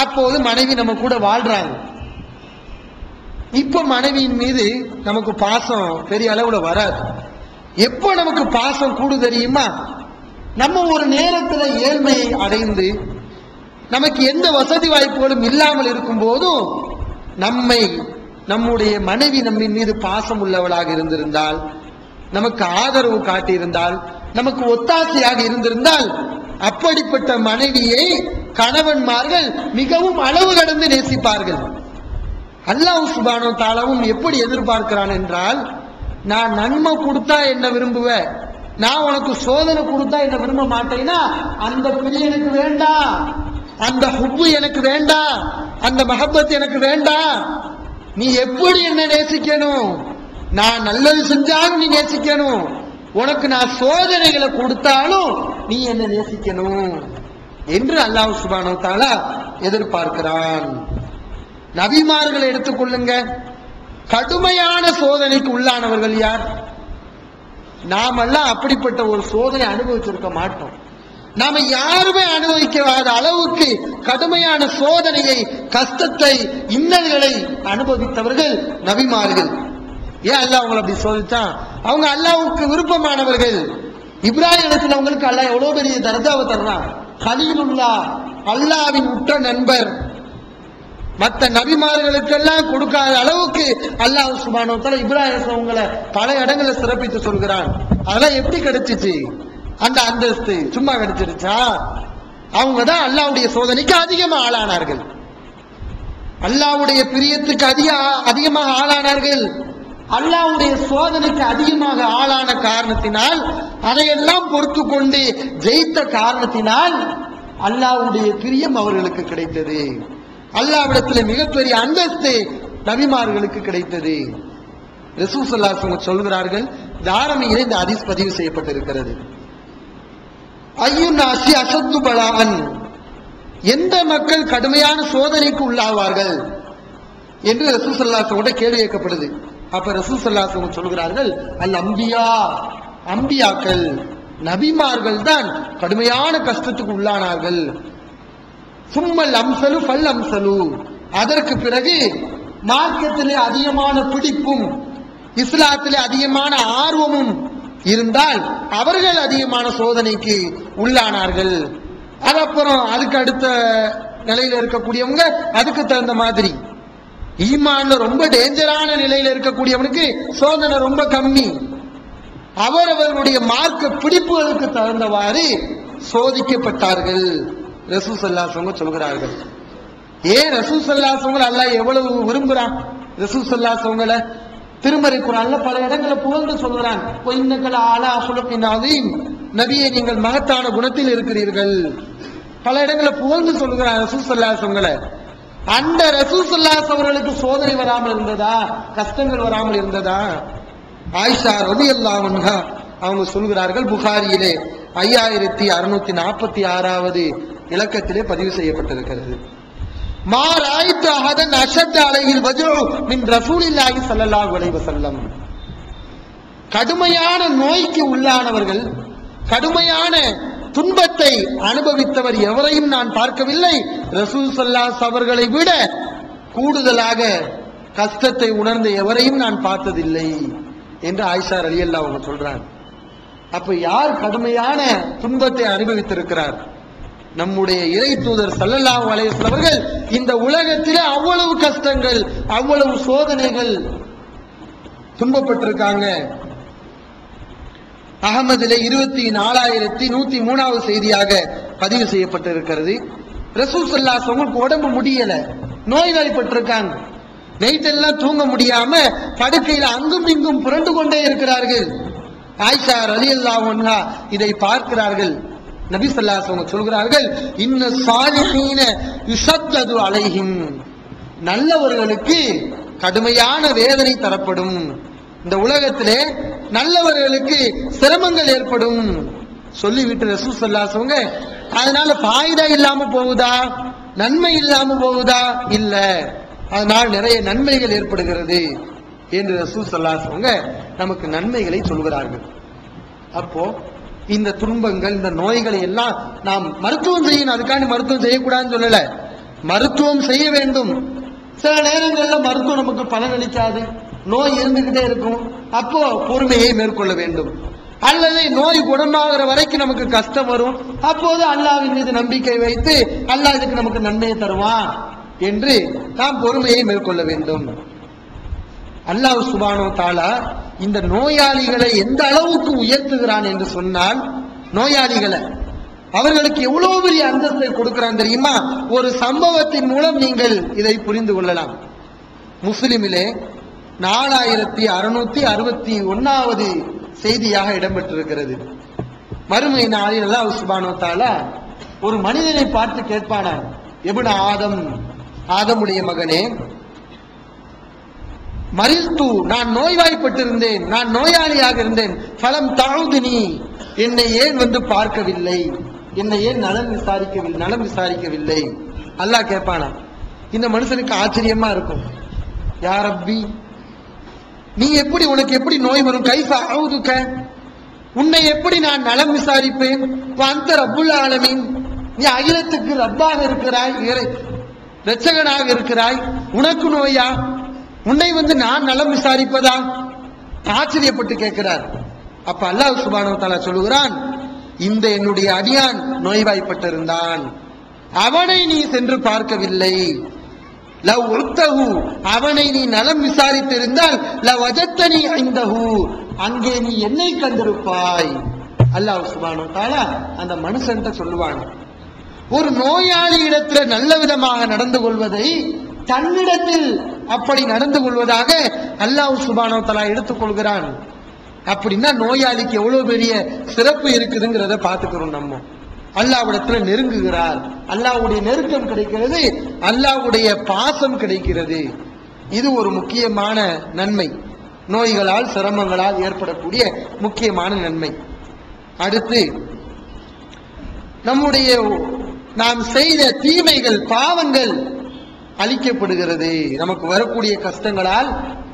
அப்போது மனைவி நம்ம கூட வாழ்றாங்க. இப்ப மனைவியின் மீது நமக்கு பாசம் பெரிய அளவுல வராது. எப்போ நமக்கு பாசம் கூடு தெரியுமா? நம்ம ஒரு நேரத்துல ஏழ்மையை அடைந்து நமக்கு எந்த வசதி வாய்ப்புகளும் இல்லாமல் இருக்கும் போதும் நம்முடைய மனைவி நம்மின் மீது பாசம் உள்ளவளாக இருந்திருந்தால், நமக்கு ஆதரவு காட்டியிருந்தால், நமக்கு ஒத்தாசையாக இருந்திருந்தால், அப்படிப்பட்ட மனைவியை கணவன்மார்கள் மிகவும் அளவு கடந்து நேசிப்பார்கள். அல்லாஹ் சுப்ஹானஹு வ தஆலாவும் எப்படி எதிர்பார்க்கிறான் என்றால், நான் நன்மை கொடுத்தா என்ன விரும்புவ, நான் உனக்கு சோதனை கொடுத்தா என்ன விரும்ப மாட்டேன்னா, அந்த பிள்ளை எனக்கு வேண்டாம், அந்த ஹுப்பு எனக்கு வேண்டாம், அந்த மஹப்பத் எனக்கு வேண்டாம். நீ எப்படி என்ன நேசிக்கணும், நான் நல்லது செஞ்சாலும் நீ நேசிக்கணும், உனக்கு நான் சோதனைகளை கொடுத்தாலும் நீ என்ன நேசிக்கணும் என்று அல்லாஹ் சுப்ஹானஹு வ தஆலா எதிர்பார்க்கிறான். நபிமார்களை எடுத்துக்கொள்ளுங்க, கடுமையான சோதனைக்கு உள்ளானவர்கள் யார்? நாமெல்லாம் அப்படிப்பட்ட ஒரு சோதனை அனுபவிச்சிருக்க மாட்டோம். நாம யாருமே அனுபவிக்காத அளவுக்கு கடுமையான சோதனையை, கஷ்டத்தை, இன்னல்களை அனுபவித்தவர்கள் நபிமார்கள். ஏன் அல்லாஹ் அவங்களை அப்படி சோதிச்சான்? அவங்க அல்லாஹ்வுக்கு விருப்பமானவர்கள், இப்ராஹிம் அலைஹிஸ்ஸலாமுக்கு அல்லாஹ் எவ்வளவு பெரிய தர்ஜாவை தர்றான். கலீலுல்லா, அல்லாஹ்வின் உற்ற நண்பர். மற்ற நபிமார்களுக்கெல்லாம் கொடுக்காத அளவுக்கு அல்லாஹ் சுப்ஹானஹு வ தஆலா இப்ராஹிம் அலைஹிஸ்ஸலாமுங்களை பல இடங்களை சிறப்பித்து சொல்கிறான். அதெல்லாம் எப்படி கிடைச்சிச்சு? அந்த அந்தஸ்து சும்மா கிடைச்சிருச்சா? அவங்க தான் அல்லாஹ்வுடைய சோதனைக்கு அதிகமாக ஆளானார்கள், அல்லாஹ்வுடைய பிரியத்துக்கு அதிகமாக ஆளானார்கள். அல்லாஹ்வுடைய சோதனைக்கு அதிகமாக ஆளான காரணத்தினால், அதையெல்லாம் பொறுத்து கொண்டு ஜெயித்த காரணத்தினால் அல்லாஹ்வுடைய பிரியம் அவர்களுக்கு கிடைத்தது. அல்லாஹ்விடத்தில் மிகப்பெரிய அந்தஸ்து நபிமார்களுக்கு கிடைத்தது. ரசூல் ஸல்லல்லாஹு அலைஹி வஸல்லம் சொல்கிறார்கள், தாரமியிலே இந்த ஹதீஸ் பதிவு செய்யப்பட்டிருக்கிறது. ஐயுன்னாசி அஷத்து பலாஅன், எந்த மக்கள் கடுமையான சோதனைக்கு உள்ளாவார்கள் என்று ரசூல் ஸல்லல்லாஹு அலைஹி வஸல்லம் கேள்வி கேட்கப்படுது. அப்ப ரசூல் ஸல்லல்லாஹு அலைஹி வஸல்லம் சொல்கிறார்கள், அல் அம்பியா, அம்பியாக்கள் நபிமார்கள் தான் கடுமையான கஷ்டத்துக்கு உள்ளானார்கள். சும்மல் அம்சலு ஃபல் அம்சலு, அதற்கு பிறகு மார்க்கத்திலே அதிகமான பிடிப்பும் இஸ்லாத்திலே அதிகமான ஆர்வமும் இருந்தால் அவர்கள் அதிகமான சோதனைக்கு உள்ளானார்கள். அதுக்கப்புறம் அதுக்கு அடுத்த நிலையில இருக்கக்கூடியவங்க அதுக்கு தகுந்த மாதிரி, ஈமான்ல ரொம்ப டேஞ்சரான நிலையில இருக்கக்கூடியவனுக்கு சோதனை ரொம்ப கம்மி. அவரவர்களுடைய மார்க்க பிடிப்புகளுக்கு தகுந்தவாறு சோதிக்கப்பட்டார்கள் ரசூல் ஸல்லல்லாஹு அலைஹி வஸல்லம் சொல்கிறார்கள். ஏன் ரசூல் ஸல்லல்லாஹு அலைஹி வஸல்லம் அல்லாஹ் எவ்வளவு விரும்புறான்? ரசூல் ஸல்லல்லாஹு அலைஹி வஸல்லம் திருமறை குர்ஆன்ல பல இடங்களை புகழ்ந்து சொல்கிறான். இன்னக்கல அலா ஹுலுகின் அதீம், நபியே நீங்கள் மகத்தான குணத்தில் இருக்கிறீர்கள். பல இடங்களை புகழ்ந்து சொல்கிறான் ரசூல் ஸல்லல்லாஹு அலைஹி வஸல்லம். அந்த ரசூல் ஸல்லல்லாஹு அலைஹி வஸல்லம் சோதனை வராமல் இருந்ததா, கஷ்டங்கள் வராமல் இருந்ததா? ஆயிஷா ரலியல்லாஹு அன்ஹா அவங்க சொல்கிறார்கள், புகாரியிலே 5646வது இலக்கத்திலே பதிவு செய்யப்பட்டிருக்கிறது. மாராய்த்து அஹதன் அஷத் அலைஹில் வஜ்உ மின் ரசூலில்லாஹி ஸல்லல்லாஹு அலைஹி வஸல்லம், கடுமையான நோய்க்கு உள்ளானவர்கள், கடுமையான துன்பத்தை அனுபவித்தவர் எவரையும் நான் பார்க்கவில்லை, ரசூல் ஸல்லல்லாஹு அலைஹி அவர்களை விட கூடுதலாக கஷ்டத்தை உணர்ந்த எவரையும் நான் பார்த்ததில்லை என்று ஆயிஷா ரலியல்லாஹு அன்ஹா சொல்றாங்க. அப்ப யார் கடுமையான துன்பத்தை அனுபவித்திருக்கிறார்? நம்முடைய இறை தூதர் ஸல்லல்லாஹு அலைஹி வஸல்லம் அவர்கள் இந்த உலகத்திலே அவ்வளவு கஷ்டங்கள், அவ்வளவு சோதனைகள் துன்பப்பட்டிருக்காங்க. அகமதிலே 24103வது செய்தியாக பதிவு செய்யப்பட்டிருக்கிறது. ரசூல் ஸல்லல்லாஹு அலைஹி வஸல்லம் உடம்பு முடியல, நோய்வாய்ப்பட்டிருக்காங்க. நைட்டெல்லாம் தூங்க முடியாம படுக்கையில் அங்கும் இங்கும் புரண்டு கொண்டே இருக்கிறார்கள். ஆயிஷா ரலியல்லாஹு அன்ஹா இதை பார்க்கிறார்கள். நபி ஸல்லல்லாஹு அலைஹி வஸல்லம் சொல்கிறார்கள், இன்ன ஸாலிஹீன யுஷத்தது அலைஹிம், நல்லவர்களுக்கு கடுமையான வேதனை தரப்படும். இந்த உலகத்திலே நல்லவர்களுக்கு சிரமங்கள் ஏற்படும் சொல்லிவிட்டு ரசூல் ஸல்லல்லாஹு அலைஹி வஸல்லம், அதனால ஃபாயிதா இல்லாம போகுதா, நன்மை இல்லாம போகுதா? இல்ல, அதனால் நிறைய நன்மைகள் ஏற்படுகிறது என்று ரசூல் ஸல்லல்லாஹு அலைஹி வஸல்லம் நமக்கு நன்மைகளை சொல்கிறார்கள். அப்போ இந்த துன்பங்கள், இந்த நோய்களை எல்லாம் நாம் மருத்துவம் செய்யணும். அதுக்காண்டி மருத்துவம் செய்யக்கூடாதுன்னு சொல்லல, மருத்துவம் செய்ய வேண்டும். சில நேரங்கள்ல மருத்துவம் நமக்கு பலனளிக்காது, நோய் இருந்துகிட்டே இருக்கும். அப்போ பொறுமையை மேற்கொள்ள வேண்டும். அல்லது நோய் குணமாகிற வரைக்கும் நமக்கு கஷ்டம் வரும். அப்போது அல்லாஹ்வின் மீது நம்பிக்கை வைத்து அல்லாஹ் இதுக்கு நமக்கு நன்மையை தருவான் என்று நாம் பொறுமையை மேற்கொள்ள வேண்டும். அல்லாஹ் சுப்ஹானஹு வ தஆலா இந்த நோயாளிகளை எந்த அளவுக்கு உயர்த்துகிறான் என்று சொன்னால், நோயாளிகளை அவர்களுக்கு எவ்வளவு பெரிய அந்தஸ்தை கொடுக்கிறான் தெரியுமா? ஒரு சம்பவத்தின் மூலம் நீங்கள் இதை புரிந்து கொள்ளலாம். முஸ்லிமிலே 4661வது செய்தியாக இடம்பெற்றிருக்கிறது. மறுமை நாளில் அல்லாஹ் சுப்ஹானஹு வ தஆலா ஒரு மனிதனை பார்த்து கேட்பானான், இப்னு ஆதம், ஆதமுடைய மகனே, மரித்து, நான் நோய்வாய்ப்பட்டிருந்தேன், நான் நோயாளியாக இருந்தேன். ஃபலம் தஅதுனி, என்னை ஏன் வந்து பார்க்கவில்லை, என்னை ஏன் நலம் விசாரிக்கவில்லை? அல்லாஹ் கேட்பானா. இந்த மனுஷனுக்கு ஆச்சரியமா இருக்கும், யா ரப்பி, நீ எப்படி, உனக்கு எப்படி நோய் வரும்? கைஃப அஊதுக, உன்னை எப்படி நான் நலம் விசாரிப்பேன்? அந்த ரப்புல் ஆலமீன், நீ அகிலத்துக்கு ரப்பாக இருக்கிறாய், இரட்சகனாக இருக்கிறாய், உனக்கு நோயா? உன்னை வந்து நான் நலம் விசாரிப்பதா? ஆச்சரியப்பட்டு கேட்கிறார். அப்ப அல்லாஹ் சுப்ஹானஹு வ தஆலா சொல்லுகிறான், இந்த என்னுடைய அடியான் நோய்வாய்ப்பட்டிருந்தான், அவனை நீ சென்று பார்க்கவில்லை. லவ் உர்தஹு, அவனை நீ நலம் விசாரித்திருந்தால் லவ் வஜத்தனி இந்தஹு, அங்கே நீ என்னை கண்டிருப்பாய். அல்லாஹ் சுப்ஹானஹு வ தஆலா அந்த மனுஷன்ட்ட சொல்லுவான், ஒரு நோயாளி இடத்துல நல்ல விதமாக நடந்து கொள்வதை தன்னிடத்தில் அப்படி நடந்து கொள்வதாக அல்லாஹ் சுப்ஹானஹு வ தஆலா எடுத்துக் கொள்கிறான். அப்படின்னா நோயாளிக்கு எவ்வளவு பெரிய சிறப்பு இருக்குதுங்கிறத பார்த்துக்கிறோம். நம்ம அல்லாஹ்விடத்துல நெருங்குகிறார், அல்லாஹ்வுடைய நெருக்கம் கிடைக்கிறது, அல்லாஹ்வுடைய பாசம் கிடைக்கிறது. இது ஒரு முக்கியமான நன்மை, நோய்களால் சிரமங்களால் ஏற்படக்கூடிய முக்கியமான நன்மை. அடுத்து நம்முடைய நாம் செய்த தீமைகள் பாவங்கள் அழிக்கப்படுகிறது. நமக்கு வரக்கூடிய கஷ்டங்களால்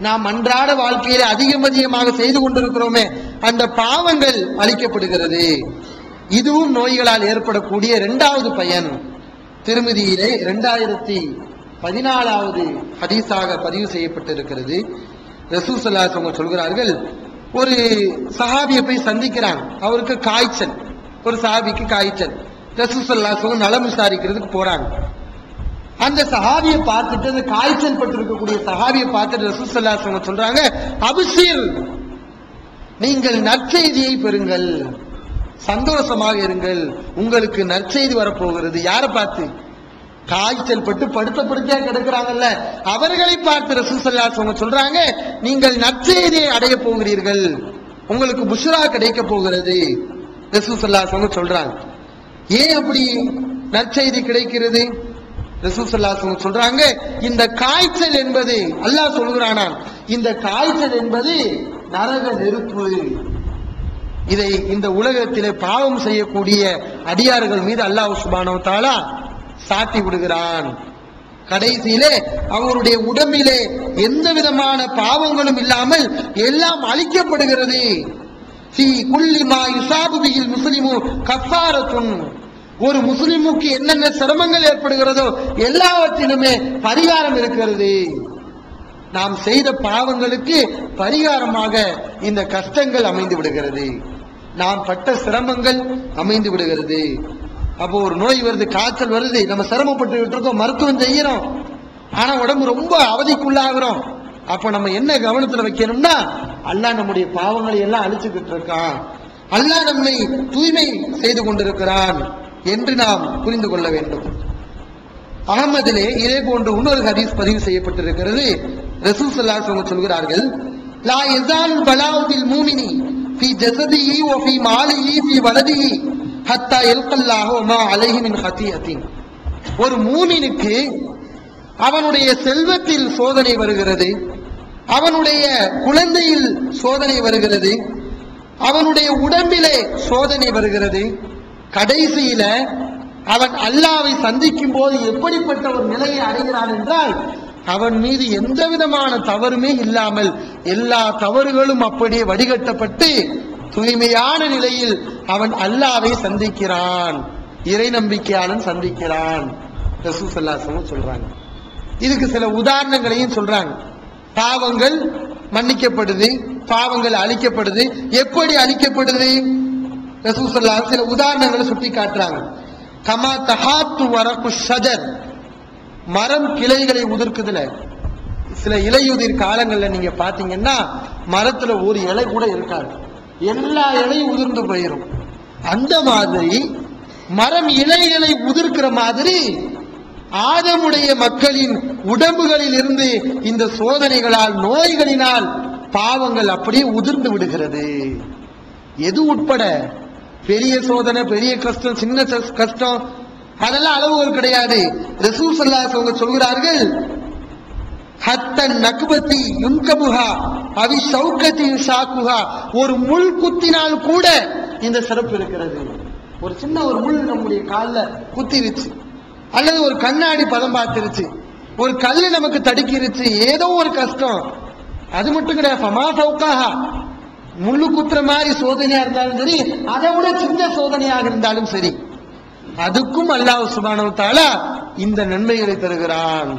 நாம் அன்றாட வாழ்க்கையில அதிகமாக செய்து கொண்டிருக்கிறோமே, அந்த பாவங்கள் அழிக்கப்படுகிறது. இதுவும் நோய்களால் ஏற்படக்கூடிய இரண்டாவது பயன். திருமதியிலே 2014வது ஹதீஸாக பதிவு செய்யப்பட்டிருக்கிறது. ரசூல் ஸல்லல்லாஹு அலைஹி வஸல்லம் சொல்கிறார்கள், ஒரு சஹாபியை போய் சந்திக்கிறாங்க, அவருக்கு காய்ச்சல், ஒரு சஹாபிக்கு காய்ச்சல். ரசூல் ஸல்லல்லாஹு அலைஹி வஸல்லம் நலம் விசாரிக்கிறதுக்கு போறாங்க. அந்த சஹாபியை பார்த்துட்டு, அந்த காய்ச்சல் பட்டு இருக்கக்கூடிய சஹாபியை பார்த்துட்டு ரசூல் ஸல்லல்லாஹு அலைஹி வஸல்லம் சொல்றாங்க, அப்ஷிர், நீங்கள் நற்செய்தியை பெறுங்கள், சந்தோஷமாக இருங்கள், உங்களுக்கு நற்செய்தி வரப்போகிறது. யாரை பார்த்து? காய்ச்சல் பட்டு படுத்தே கிடக்கிறாங்கல்ல, அவர்களை பார்த்து ரசூல் ஸல்லல்லாஹு அலைஹி வஸல்லம் சொல்றாங்க, நீங்கள் நற்செய்தியை அடைய போகிறீர்கள், உங்களுக்கு புஷ்ரா கிடைக்க போகிறது. ரசூல் ஸல்லல்லாஹு அலைஹி வஸல்லம் சொல்றாங்க. ஏன் அப்படி நற்செய்தி கிடைக்கிறது? ரசூல் ஸல்லல்லாஹு அலைஹி வஸல்லம் சொல்றாங்க, இந்த காய்ச்சல் என்பது, அல்லாஹ் சொல்கிறானா, இந்த காய்ச்சல் என்பது நரக நெருப்பு. இதை இந்த உலகத்திலே பாவம் செய்யக்கூடிய அடியார்கள் மீது அல்லாஹ் சுப்ஹானஹு வ தஆலா சாட்டி விடுகிறான். கடைசியிலே அவருடைய உடம்பிலே எந்த விதமான பாவங்களும் இல்லாமல் எல்லாம் அழிக்கப்படுகிறது. ஃபீ குல்லி மா யுஸாபு பிஹில் முஸ்லிமு கஃபாரத்துன், ஒரு முஸ்லிமுக்கு என்னென்ன சிரமங்கள் ஏற்படுகிறதோ எல்லாவற்றிலுமே பரிகாரம் இருக்கிறது. நாம் செய்த பாவங்களுக்கு பரிகாரமாக இந்த கஷ்டங்கள் அமைந்து விடுகிறது, நாம் பட்ட சிரமங்கள் அமைந்து விடுகிறது. அப்போ ஒரு நோய் வருது, காய்ச்சல் வருது, நம்ம சிரமப்பட்டு இருக்கோம், மருத்துவம் செய்யறோம், ஆனா உடம்பு ரொம்ப அவதிக்குள்ளாகிறோம். அப்ப நம்ம என்ன கவனத்துல வைக்கணும்னா, அல்லாஹ் நம்முடைய பாவங்களை எல்லாம் அழிச்சுக்கிட்டு இருக்கான், அல்லாஹ் நம்மை தூய்மை செய்து கொண்டிருக்கிறான் என்று நாம் புரிந்து கொள்ள வேண்டும். அகமதிலே இதே போன்று இன்னொரு ஹதீஸ் பதிவு செய்யப்பட்டிருக்கிறது. ரசூல் ஸல்லல்லாஹு அலைஹி வஸல்லம் சொல்கிறார்கள், லா யஸால் பலாஉ பில் மூமினி ஃபீ ஜஸதிஹி வ ஃபீ மாலிஹி ஃபீ வலதிஹி ஹத்தா யல்கல்லாஹு மா அலைஹி மின் ஹதீஅத்தின். ஒரு மூமினுக்கு அவனுடைய செல்வத்தில் சோதனை வருகிறது, அவனுடைய குழந்தையில் சோதனை வருகிறது, அவனுடைய உடம்பிலே சோதனை வருகிறது. கடைசியில அவன் அல்லாஹ்வை சந்திக்கும் போது எப்படிப்பட்ட ஒரு நிலையை அடைகிறான் என்றால், அவன் மீது எந்த விதமான தவறுமே இல்லாமல் எல்லா தவறுகளும் அப்படியே வடிகட்டப்பட்டு தூய்மையான நிலையில் அவன் அல்லாஹ்வை சந்திக்கிறான், இறை நம்பிக்கையாளன் சந்திக்கிறான். ரசூல் ஸல்லல்லாஹு அலைஹி வஸல்லம் சொல்றாங்க. இதுக்கு சில உதாரணங்களையும் சொல்றாங்க. பாவங்கள் மன்னிக்கப்படுது, பாவங்கள் அழிக்கப்படுது. எப்படி அழிக்கப்படுது? ரசூல் ஸல்லல்லாஹு அலைஹி வஸல்லம் சில உதாரணங்களை சுட்டி காட்டுறாங்க. கமா தஹாத்து வரகு ஷஜர், மரம் கிளைகளை உதிர்க்குதுல, சில இலையுதிர் காலங்கள்ல நீங்க பாத்தீங்கன்னா மரத்துல ஒரு இலை கூட இருக்காது, எல்லா இலையும் உதிர்ந்து போயிடும். அந்த மாதிரி மரம் இலைகளை உதிர்க்கிற மாதிரி ஆதமுடைய மக்களின் உடம்புகளில் இருந்து இந்த சோதனைகளால், நோய்களினால் பாவங்கள் அப்படியே உதிர்ந்து விடுகிறது. எது உட்பட? பெரிய சோதனை, பெரிய கஷ்டம், சின்ன கஷ்டம், அதெல்லாம் அளவுகள் கிடையாது. ரசூல் ஸல்லல்லாஹு அலைஹி வஸல்லம் சொல்கிறார்கள், ஹத்தன் நக்பதி யுன்கபுஹா அவி ஷௌகதி யுஷாகுஹா, ஒரு முள் குத்தினால் கூட இந்த சிறப்பு இருக்கிறது. ஒரு சின்ன ஒரு முள் நம்முடைய கால்ல குத்திருச்சு, அல்லது ஒரு கண்ணாடி பதம் பார்த்துருச்சு, ஒரு கல்லு நமக்கு தடுக்கிருச்சு, ஏதோ ஒரு கஷ்டம், அது மட்டும் கிடையாது. ஃபமா ஃபௌகஹா, முள்ளு குத்துற மாதிரி சோதனையா இருந்தாலும் சரி, அதை விட சின்ன சோதனையாக இருந்தாலும் சரி, அதுக்கும் அல்லாஹ் சுப்ஹானஹு வ தஆலா இந்த நன்மைகளை தருகிறான்.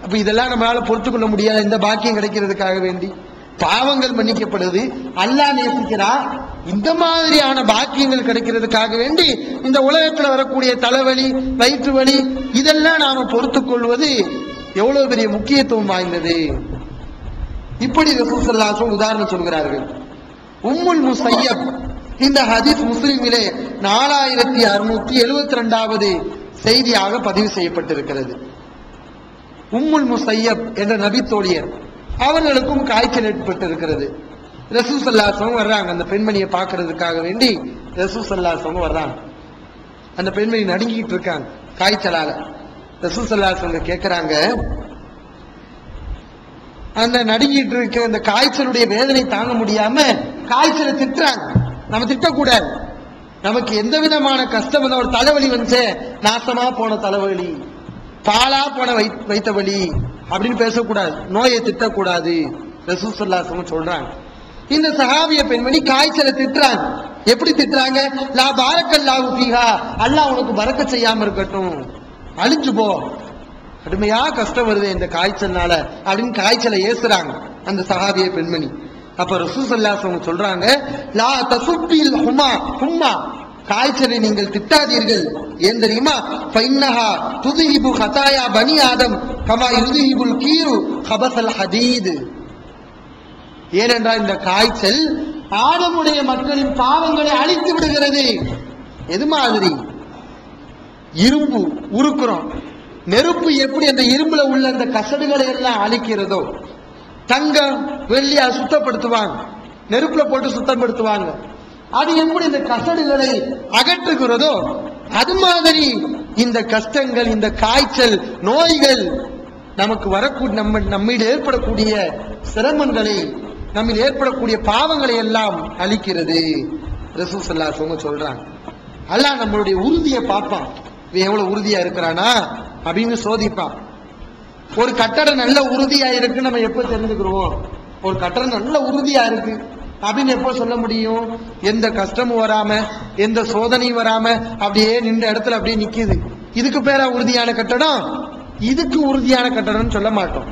அப்ப இதெல்லாம் நம்மளால பொறுத்துக் கொள்ள முடியாது. இந்த பாக்கியம் கிடைக்கிறதுக்காக வேண்டி பாவங்கள் மன்னிக்கப்படுது, அல்லாஹ் நேசிக்கிறான். இந்த மாதிரியான பாக்கியங்கள் கிடைக்கிறதுக்காக வேண்டி இந்த உலகத்துல வரக்கூடிய தலைவலி, வயிற்று வலி இதெல்லாம் நாம பொறுத்துக் கொள்வது எவ்வளவு பெரிய முக்கியத்துவம் வாய்ந்தது. இப்படி ரசூல் ஸல்லல்லாஹு அலைஹி வஸல்லம் உதாரணம் சொல்கிறார்கள். உம்முல் முஸையப் இந்த ஹதீஸ் முஸ்லிமிலே 4672வது செய்தியாக பதிவு செய்யப்பட்டிருக்கிறது. உம்முல் முஸையப் என்ற நபி தோழியர் அவர்களுக்கும் காய்ச்சல் ஏற்பட்டிருக்கிறது. ரசூல் ஸல்லல்லாஹு அலைஹி வஸல்லம் வர்றாங்க. அந்த பெண்மணியை பார்க்கிறதுக்காக வேண்டி ரசூல் ஸல்லல்லாஹு அலைஹி வஸல்லம் வர்றாங்க. அந்த பெண்மணி நடுங்கிட்டு இருக்காங்க காய்ச்சலால. ரசூல் ஸல்லல்லாஹு அலைஹி வஸல்லம் கேட்கிறாங்க, அந்த நடுங்கிட்டு இருக்க அந்த காய்ச்சலுடைய வேதனை தாங்க முடியாம காய்ச்சலை திட்டுறாங்க. நம்ம திட்டக்கூடாது. நமக்கு எந்த விதமான கஷ்டம் ஒரு தலைவலி வந்து நாசமா போன தலைவலி, பாலா போன வைத்த வலி அப்படின்னு பேசக்கூடாது, நோயை திட்டக்கூடாது. ரசூல் ஸல்லல்லாஹு அலைஹி வஸல்லம் சொல்றாங்க. இந்த சஹாபிய பெண்மணி காய்ச்சலை திட்டுறாங்க. எப்படி திட்டுறாங்க? லா பாரக்கல்லாஹு ஃபீஹா, அல்லாஹ் உனக்கு பரக்கத் செய்யாம இருக்கட்டும், அழிஞ்சு போ, கடுமையா கஷ்டம் வருது இந்த காய்ச்சல்னால அப்படின்னு காய்ச்சலை ஏசுறாங்க அந்த சஹாபிய பெண்மணி. அப்ப ரசூல் ஸல்லல்லாஹு அலைஹி வஸல்லம் சொல்றாங்க, லா தசுப்பில் ஹும்மா, காய்ச்சலை நீங்கள் திட்டாதீர்கள். ஏன் தெரியுமா? ஃபைன்னஹா துذஹிபு ஹதாயா பனி ஆதம் கமா யுذஹிபுல் கீரு கபஸல் ஹதீத். ஏனென்றால் இந்த காய்ச்சல் ஆதமுடைய மக்களின் பாவங்களை அழித்து விடுகிறது. எது மாதிரி? இரும்பு உருக்குறோம், நெருப்பு எப்படி அந்த இரும்புல உள்ள அந்த கசடுகளை எல்லாம் அழிக்கிறதோ, தங்கம் வெள்ளியா சுத்தப்படுத்துவாங்க, நெருப்புல போட்டு சுத்தப்படுத்துவாங்க, அது எப்படி இந்த கசடுகளை அகற்றுகிறதோ அது மாதிரி இந்த கஷ்டங்கள், இந்த காய்ச்சல், நோய்கள் நமக்கு வரக்கூடிய நம்மில் ஏற்படக்கூடிய சிரமங்களை, நம்மில் ஏற்படக்கூடிய பாவங்களை எல்லாம் அழிக்கிறது. ரசூல் ஸல்லல்லாஹு அலைஹி வஸல்லம் சொல்றாங்க. அல்லாஹ் நம்மளுடைய உறுதியை பார்ப்பான், எவ்வளவு உறுதியா இருக்கிறானா அப்படின்னு சோதிப்பான். ஒரு கட்டடம் நல்ல உறுதியா இருக்கு நம்ம எப்ப தெரிஞ்சுக்கிறோம்? ஒரு கட்டடம் நல்ல உறுதியா இருக்கு அப்படின்னு எப்போ சொல்ல முடியும்? எந்த கஷ்டமும் வராம, எந்த சோதனையும் வராம அப்படியே நின்ற இடத்துல அப்படியே நிக்குது. இதுக்கு பேரா உறுதியான கட்டடம்? இதுக்கு உறுதியான கட்டடம் சொல்ல மாட்டோம்.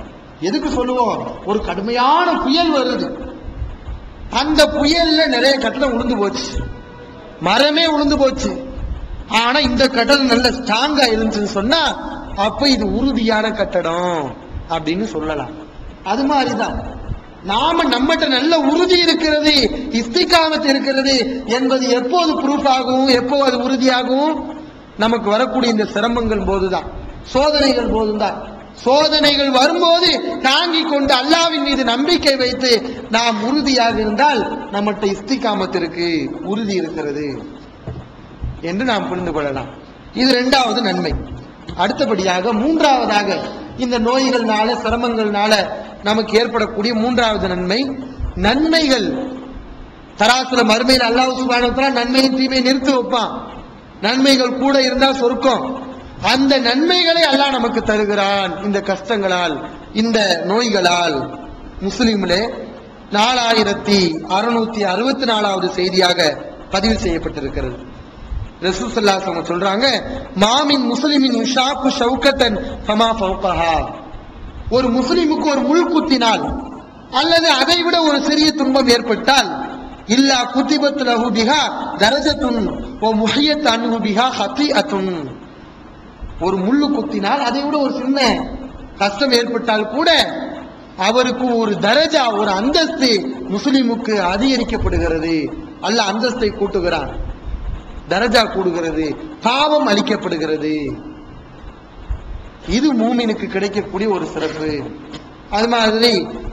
எதுக்கு சொல்லுவோம்? ஒரு கடுமையான புயல் வருது, அந்த புயல்ல நிறைய கட்டடம் உளுந்து போச்சு, மரமே உளுந்து போச்சு, ஆனா இந்த கட்டடம் நல்ல ஸ்ட்ராங்கா இருந்துச்சுன்னு சொன்னா அப்ப இது உறுதியான கட்டடம் அப்படின்னு சொல்லலாம். அது மாதிரிதான் நாம நம்மகிட்ட நல்ல உறுதி இருக்கிறது, இஸ்திகாமத் இருக்கிறது என்பது எப்போது ப்ரூஃப் ஆகும், எப்போ அது உறுதியாகும்? நமக்கு வரக்கூடிய இந்த சிரமங்கள் போதுதான், சோதனைகள் போதுதான். சோதனைகள் வரும்போது தாங்கிக் கொண்டு அல்லாஹ்வின் மீது நம்பிக்கை வைத்து நாம் உறுதியாக இருந்தால் நம்மகிட்ட இஸ்திகாமத் இருக்கு, உறுதி இருக்கிறது என்று நாம் புரிந்து கொள்ளலாம். இது இரண்டாவது நன்மை. அடுத்தபடியாக மூன்றாவதாக இந்த நோய்கள்னால, சிரமங்கள்னால நமக்கு ஏற்படக்கூடிய மூன்றாவது நன்மை, நன்மைகள் தராசுல மறுமையில் அல்லாஹ் சுப்ஹானஹு வ தஆலா நன்மையும் தீமையை நிறுத்தி வைப்பான். நன்மைகள் கூட இருந்தா சொர்க்கம். அந்த நன்மைகளை அல்லாஹ் நமக்கு தருகிறான் இந்த கஷ்டங்களால், இந்த நோய்களால். முஸ்லிமிலே 4664வது செய்தியாக பதிவு செய்யப்பட்டிருக்கிறது. ரசூல் ஸல்லல்லாஹு அலைஹி வஸல்லம் சொல்றாங்க, மாமின் முஸ்லிமின் யுஷாக்கு ஷௌகத்தன் ஃபமா ஃபௌகஹா. ஒரு முஸ்லிமுக்கு ஒரு முள் குத்தினால் அல்லது அதை விட ஒரு சிறிய துன்பம் ஏற்பட்டால், இல்லா குத்திபத் லஹு பிஹா தரஜத்துன் வ முஹியத் அன்ஹு பிஹா ஹதீஅத்துன். ஒரு முள்ளு குத்தினால் அதை விட ஒரு சின்ன கஷ்டம் ஏற்பட்டால் கூட அவருக்கு ஒரு தரஜா, ஒரு அந்தஸ்து முஸ்லிமுக்கு அதிகரிக்கப்படுகிறது. அல்லாஹ் அந்தஸ்தை கூட்டுகிறான், தரஜா கூடுகிறது, பாவம் அளிக்கப்படுகிறது. இது மூமினுக்கு கிடைக்கக்கூடிய ஒரு சிறப்பு. அது மாதிரி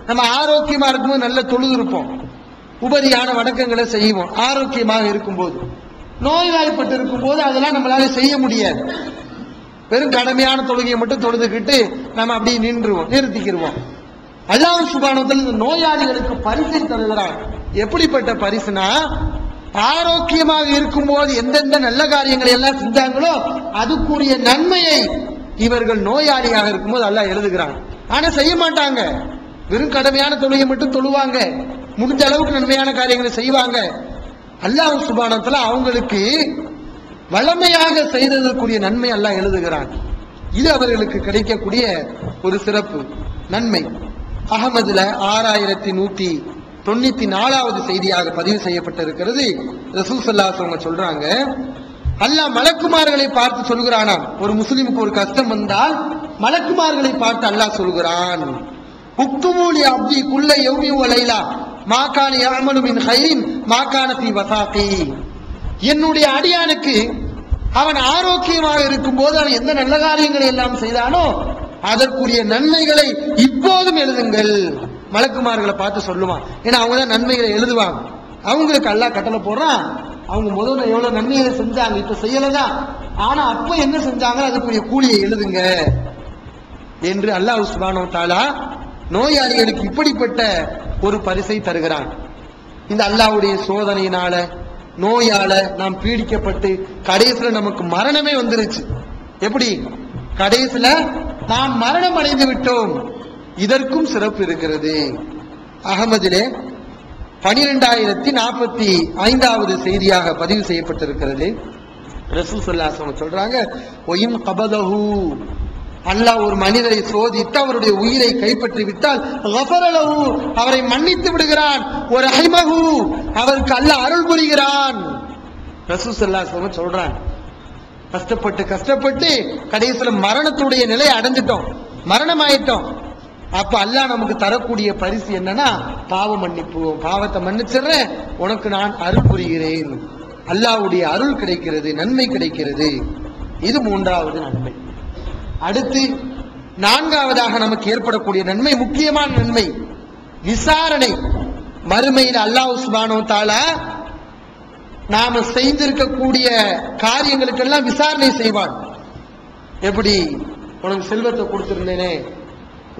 நம்ம ஆரோக்கியமா இருக்கும்போது நல்ல தொழுது இருப்போம், உபரியான வணக்கங்களை செய்வோம். ஆரோக்கியமாக இருக்கும்போது, நோய்வாய்ப்பட்டு இருக்கும் போது அதெல்லாம் நம்மளால செய்ய முடியாது. வெறும் கடமையான தொழுகையை மட்டும் தொழுதுகிட்டு நம்ம அப்படி நிறுத்திக்கிடுவோம். அல்லாஹ் சுப்ஹானஹு வ தஆலா இந்த நோயாளிகளுக்கு பரிசை தருகிறான். எப்படிப்பட்ட பரிசுனா, ஆரோக்கியமாக இருக்கும்போது எந்தெந்த நல்ல காரியங்களை எல்லாம் செஞ்சாங்களோ அதுக்குரிய நன்மையை இவர்கள் நோயாளியாக இருக்கும்போது அல்லாஹ் எழுதுகிறான். ஆனா செய்ய மாட்டாங்க, வெறும் கடமையான தொழுகை மட்டும் தொழுவாங்க, முடிஞ்ச அளவுக்கு நன்மையான காரியங்களை செய்வாங்க. அல்லாஹ் சுப்ஹானஹு வ தஆலா அவங்களுக்கு வளமையாக செய்ததற்குரிய நன்மை அல்லாஹ் எழுதுகிறான். இது அவர்களுக்கு கிடைக்கக்கூடிய ஒரு சிறப்பு நன்மை. அகமதுல 6194வது செய்தியாக பதிவு செய்யப்பட்டிருக்கிறது. ரசூல் ஸல்லல்லாஹு அலைஹி வஸல்லம் சொல்றாங்க, அல்லாஹ் மலக்குமார்களை பார்த்து சொல்கிறானாம், ஒரு முஸ்லிமுக்கு ஒரு கஷ்டம் வந்தால் மலக்குமார்களை பார்த்து அல்லாஹ் சொல்கிறான், உக்துமூலி அப்தி குல்ல யௌமி வ லைலா மா கான யஅமலு மின் கைரின் மா கான ஃபீ வசாகி. என்னுடைய அடியானுக்கு அவன் ஆரோக்கியமாக இருக்கும் போது அவன் எந்த நல்ல காரியங்களை எல்லாம் செய்தானோ அதற்குரிய நன்மைகளை இப்போதும் எழுதுங்கள். மலக்குமார்களை பார்த்து சொல்லுவான். ஏன்னா அவங்க தான் நன்மைகளை எழுதுவாங்க. அவங்களுக்கு அல்லாஹ் கட்டளை போடுறான், அவங்க முதல்ல எவ்வளவு நன்மைகளை செஞ்சாங்க, இப்ப செய்யலதான், ஆனா அப்ப என்ன செஞ்சாங்க அதுக்குரிய கூலியை எழுதுங்க என்று அல்லாஹ் சுப்ஹானஹு வ தஆலா நோயாளிகளுக்கு இப்படிப்பட்ட ஒரு பரிசை தருகிறான். இந்த அல்லாஹ்வுடைய சோதனையினால நோயால நாம் பீடிக்கப்பட்டு கடைசியில நமக்கு மரணமே வந்துருச்சு. எப்படி? கடைசியில நாம் மரணம் அடைந்து விட்டோம். இதற்கும் சிறப்பு இருக்கிறது. அகமதிலே 12045வது செய்தியாக பதிவு செய்யப்பட்டிருக்கிறது. ரசூல் ஸல்லல்லாஹு அலைஹி வஸல்லம் சொல்றாங்க, ஒயின் கபதஹு, அல்லாஹ் ஒரு மனிதரை சோதித்து அவருடைய உயிரை கைப்பற்றி விட்டால் கஃபரலஹு, அவரை மன்னித்து விடுகிறான், ஒரு ரஹிமஹு, அவருக்கு அல்லாஹ் அருள் புரிகிறான். ரசூல் ஸல்லல்லாஹு அலைஹி வஸல்லம் சொல்றாங்க, கஷ்டப்பட்டு கஷ்டப்பட்டு கடைசியில மரணத்துடைய நிலையை அடைஞ்சிட்டோம், மரணம் ஆயிட்டோம். அப்ப அல்லாஹ் நமக்கு தரக்கூடிய பரிசு என்னன்னா பாவ மன்னிப்பு. பாவத்தை மன்னிச்சிடுறேன், உனக்கு நான் அருள் புரிகிறேன். அல்லாஹ்வுடைய அருள் கிடைக்கிறது, நன்மை கிடைக்கிறது. இது 3வது நன்மை. அடுத்து 4வதாக நமக்கு ஏற்படக்கூடிய நன்மை, முக்கியமான நன்மை, விசாரணை. மறுமையில் அல்லாஹ் சுப்ஹானஹு வ தஆலா நாம செய்திருக்கக்கூடிய காரியங்களுக்கெல்லாம் விசாரணை செய்வான். எப்படி? உனக்கு செல்வத்தை கொடுத்திருந்தேனே,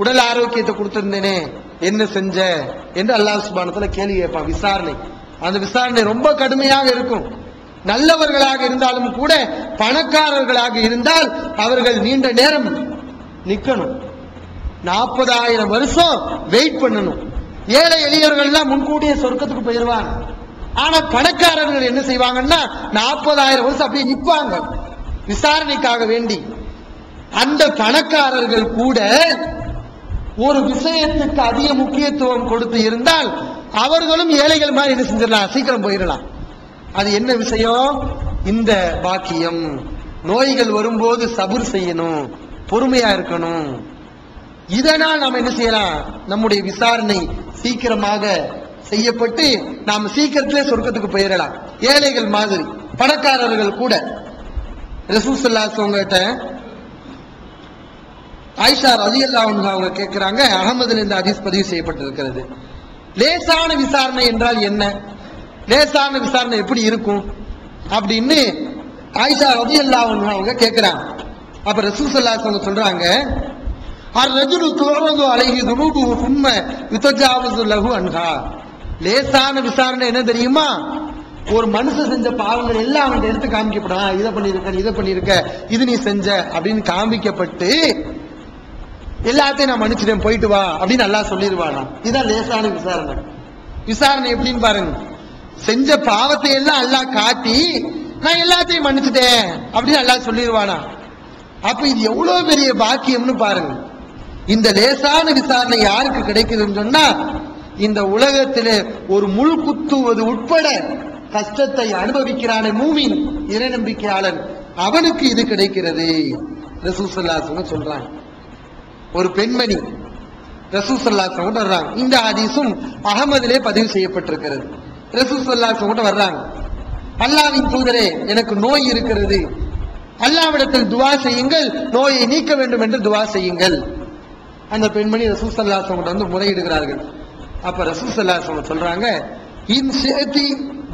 உடல் ஆரோக்கியத்தை கொடுத்திருந்தேனே, என்ன செஞ்ச என்று அல்லாஹ் சுப்ஹானஹு வ தஆலா கேள்வி கேட்பான். விசாரணை. அந்த விசாரணை ரொம்ப கடுமையாக இருக்கும். நல்லவர்களாக இருந்தாலும் கூட பணக்காரர்களாக இருந்தால் அவர்கள் நீண்ட நேரம் நிக்கணும், 40,000 வருஷம் வெயிட் பண்ணணும். ஏழை எளியவர்கள் எல்லாம் முன்கூட்டியே சொர்க்கத்துக்கு போயிடுவாங்க. ஆனா பணக்காரர்கள் என்ன செய்வாங்கன்னா 40,000 வருஷம் அப்படியே நிற்பாங்க விசாரணைக்காக வேண்டி. அந்த பணக்காரர்கள் கூட ஒரு விஷயத்துக்கு அதிக முக்கியத்துவம் கொடுத்து இருந்தால் அவர்களும் ஏழைகள் மாதிரி என்ன செஞ்சிடலாம், சீக்கிரம் போயிடலாம். அது என்ன விஷயம்? இந்த பாக்கியம். நோய்கள் வரும்போது சபுர் செய்யணும், பொறுமையா இருக்கணும். இதனால் நாம் என்ன செய்யலாம், நம்முடைய விசாரணை சீக்கிரமாக செய்யப்பட்டு நாம் சீக்கிரத்திலே சொர்க்கத்துக்கு போயிடலாம். ஏழைகள் மாதிரி, பணக்காரர்கள் கூட. ரசூல் ஸல்லல்லாஹு அலைஹி வஸல்லம் கிட்ட ஆயிஷா ரலியல்லாஹு அன்ஹா அவங்க கேட்கிறாங்க, அகமதுல இந்த ஹதீஸ் பதிவு செய்யப்பட்டிருக்கிறது, லேசான விசாரணை என்றால் என்ன, லேசான விசாரணை எப்படி இருக்கும் அப்படின்னு ஆயிஷா ரலியல்லாஹு அன்ஹா அவங்க கேட்கிறாங்க. அப்ப ரசூல் ஸல்லல்லாஹு அலைஹி வஸல்லம் சொல்றாங்க, அர்-ரஜுலு துரது அலைஹி துனூபுஹு ثم يتجاوز له عنها. லேசான விசாரணை என்ன தெரியுமா? ஒரு மனுஷன் செஞ்ச பாவங்கள் எல்லாம் அவன் எடுத்து காமிக்கப்படும். இதை பண்ணிருக்க, இது நீ செஞ்ச அப்படின்னு காமிக்கப்பட்டு எல்லாத்தையும் நான் மன்னிச்சிட்டேன், போயிட்டு வா அப்படின்னு அல்லாஹ் சொல்லிடுவானா. இதுதான் லேசான விசாரணை. விசாரணை எப்படின்னு பாருங்க, செஞ்ச பாவத்தை எல்லாம் அல்லாஹ் காட்டி நான் எல்லாத்தையும் மன்னிச்சிட்டேன் அப்படின்னு அல்லாஹ் சொல்லிடுவானா. அப்ப இது எவ்வளவு பெரிய பாக்கியம்னு பாருங்க. இந்த லேசான விசாரணை யாருக்கு கிடைக்குதுன்னு சொன்னா, இந்த உலகத்திலே ஒரு முள் குத்துவது உட்பட கஷ்டத்தை அனுபவிக்கிறானே மூமின், இறை நம்பிக்கையாளன், அவனுக்கு இது கிடைக்கிறது. ரசூல் ஸல்லல்லாஹு அலைஹி வஸல்லம் சொல்றாங்க. ஒரு பெண்மணி ரசூல் ஸல்லல்லாஹு அலைஹி வஸல்லம் வர்றாங்க. இந்த ஹதீஸும் அகமதிலே பதிவு செய்யப்பட்டிருக்கிறது. ரசூல் ஸல்லல்லாஹு அலைஹி வஸல்லம் வர்றாங்க, அல்லாஹ்வின் தூதரே எனக்கு நோய் இருக்கிறது, அல்லாஹ்விடத்தில் துஆ செய்யுங்கள், நோயை நீக்க வேண்டும் என்று துஆ செய்யுங்கள். அந்த பெண்மணி ரசூல் ஸல்லல்லாஹு அலைஹி வஸல்லம் வந்து முறையிடுகிறார்கள். அப்ப ரசூல் ஸல்லல்லாஹு அலைஹி வஸல்லம் சொல்றாங்க, இன் ஷிஅதி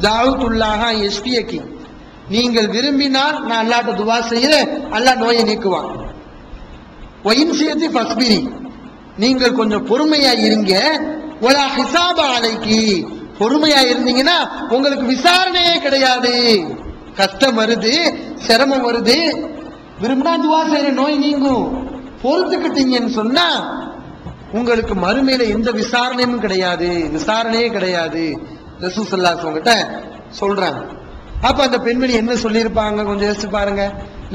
தஅவுத்துல்லாஹ யஷ்ஃபியகி, நீங்கள் விரும்பினால் நான் அல்லாஹ்ட்ட துஆ செய்றேன், அல்லாஹ் நோயை நீக்குவான். வ இன் ஷிஅதி ஃபஸ்பிரி, நீங்கள் கொஞ்சம் பொறுமையா இருங்க, வலா ஹிசாப அலைகி, பொறுமையா இருந்தீங்கன்னா உங்களுக்கு விசாரணையே கிடையாது. கஷ்டம் வருது, சிரமம் வருது, விரும்பினா துஆ செய்றேன், நோய் நீங்கும். பொறுத்துக்கிட்டீங்கன்னு சொன்னா உங்களுக்கு மறுமையில எந்த விசாரணையும் கிடையாது, விசாரணையே கிடையாது. ரசூல் ஸல்லல்லாஹு அலைஹி வஸல்லம் சொல்றாங்க. அப்ப அந்த பெண்மணி என்ன சொல்லியிருப்பாங்க கொஞ்சம் யோசிச்சு பாருங்க.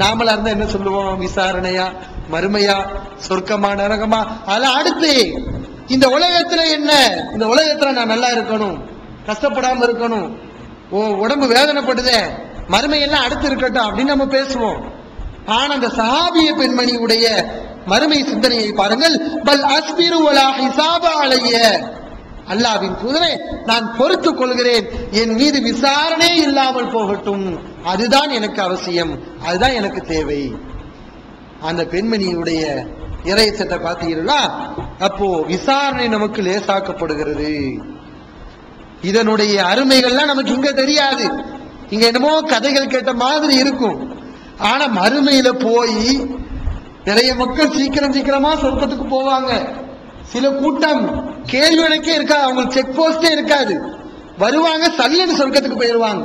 நாமளா இருந்தா என்ன சொல்லுவோம், விசாரணையா, மறுமையா, சொர்க்கமா, நரகமா, அதெல்லாம் அடுத்து. இந்த உலகத்துல என்ன, இந்த உலகத்துல நான் நல்லா இருக்கணும், கஷ்டப்படாம இருக்கணும், உடம்பு வேதனைப்படுதே, மறுமையெல்லாம் அடுத்து இருக்கட்டும் அப்படின்னு நம்ம பேசுவோம். ஆனா அந்த சஹாபிய பெண்மணியுடைய மறுமை சிந்தனையை பாருங்கள். பல் அஸ்பிரு வலா ஹிசாப அலைய, அல்லாஹ்வின் தூதரே நான் பொறுத்துக் கொள்கிறேன், என் மீது விசாரணை இல்லாமல் போகட்டும், அதுதான் எனக்கு அவசியம், அதுதான் எனக்கு தேவை. அந்த பெண்மணியுடைய இறைச்சத்தை பார்த்தீங்களா? அப்போ விசாரணை நமக்கு லேசாக்கப்படுகிறது. இதனுடைய அருமைகள்லாம் நமக்கு இங்க தெரியாது, இங்க என்னமோ கதைகள் கேட்ட மாதிரி இருக்கும். ஆனா மறுமையில போய் நிறைய மக்கள் சீக்கிரமா சொர்க்கத்துக்கு போவாங்க. சில கூட்டம் கேள்வி கணக்கே இருக்காது, அவங்களுக்கு செக் போஸ்டே இருக்காது, வருவாங்க சல்லுன்னு சொர்க்கத்துக்கு போயிடுவாங்க.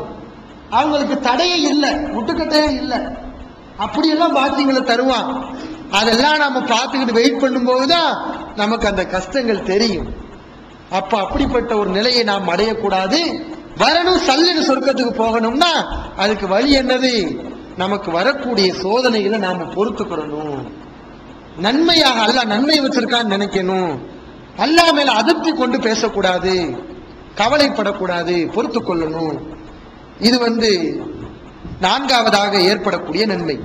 அவங்களுக்கு தடையே இல்லை, முட்டுக்கட்டையே இல்லை. அப்படியெல்லாம் பாக்கியங்களை தருவான். அதெல்லாம் நம்ம பார்த்துக்கிட்டு வெயிட் பண்ணும் போதுதான் நமக்கு அந்த கஷ்டங்கள் தெரியும். அப்ப அப்படிப்பட்ட ஒரு நிலையை நாம் அடையக்கூடாது. வரணும் சல்லுன்னு சொர்க்கத்துக்கு போகணும்னா அதுக்கு வழி என்னது? நமக்கு வரக்கூடிய சோதனைகளை நாம பொறுத்துக்கிறணும். நன்மையாக அல்லாஹ் நன்மை வச்சிருக்கான்னு நினைக்கணும். அல்லாஹ் மேல அதிருப்தி கொண்டு பேசக்கூடாது, கவலைப்படக்கூடாது, பொறுத்து கொள்ளணும். இது நான்காவதாக ஏற்படக்கூடிய நன்மை.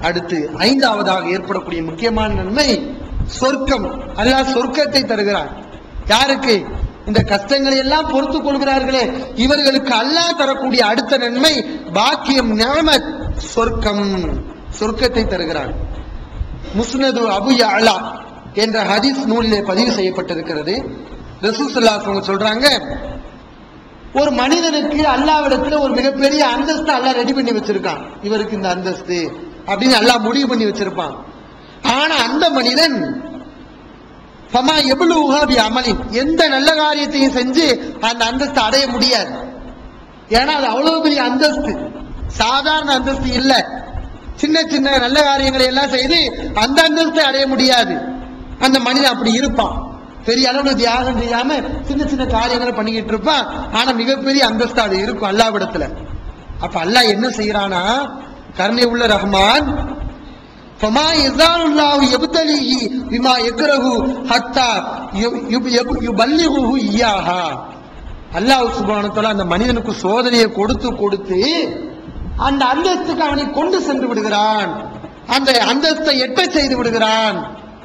அடுத்து ஐந்தாவதாக ஏற்படக்கூடிய முக்கியமான நன்மை சொர்க்கம். அல்லாஹ் சொர்க்கத்தை தருகிறான். யாருக்கு? இந்த கஷ்டங்களை எல்லாம் பொறுத்துக் கொள்கிறார்களே இவர்களுக்கு அல்லாஹ் தரக்கூடிய அடுத்த நன்மை பாக்கியம், நிஅமத், சொர்க்கம். சொர்க்கத்தை தருகிறான். முஸ்னது அபு யஅலா என்ற ஹதீஸ் நூலிலே பதிவு செய்யப்பட்டிருக்கிறது. ரசூல் ஸல்லல்லாஹு அலைஹி வஸல்லம் சொல்றாங்க, ஒரு மனிதனுக்கு அல்லாஹ்விடத்துல ஒரு மிகப்பெரிய அந்தஸ்து அல்லாஹ் ரெடி பண்ணி வச்சிருக்கான். இவருக்கு இந்த அந்தஸ்து அப்படின்னு அல்லாஹ் முடிவு பண்ணி வச்சிருப்பான். ஆனா அந்த மனிதன் ஃபமா யப்லுஹா பி அமலின், எந்த நல்ல காரியத்தையும் செஞ்சு அந்த அந்தஸ்து அடைய முடியாது. ஏன்னா அது அவ்வளவு பெரிய அந்தஸ்து, சாதாரண அந்தஸ்து இல்ல. சின்ன சின்ன நல்ல காரியங்களை எல்லாம் செய்து அந்த அந்தஸ்தை அடைய முடியாது. அந்த மனிதன் அப்படி இருப்பான். பெரிய அளவு தியாகம் செய்யாம சின்ன சின்ன காரியங்களை பண்ணிக்கிட்டு இருப்பான். ஆனா மிகப்பெரிய அந்தஸ்து அது இருக்கும் அல்லாஹ்விடத்துல. அப்ப அல்லாஹ் என்ன செய்யறானா, கருணை உள்ள ரஹ்மான், ஃபமா யஸாலுல்லாஹு யப்தலிஹி பிமா யக்ரஹு ஹத்தா யுபல்லிகுஹு இய்யாஹா. அல்லாஹ் சுப்ஹானஹு வ தஆலா அந்த மனிதனுக்கு சோதனையை கொடுத்து கொடுத்து அந்த அந்தஸ்துக்கு அவனை கொண்டு சென்று விடுகிறான், அந்த அந்தஸ்தை எட்ட செய்து விடுகிறான்.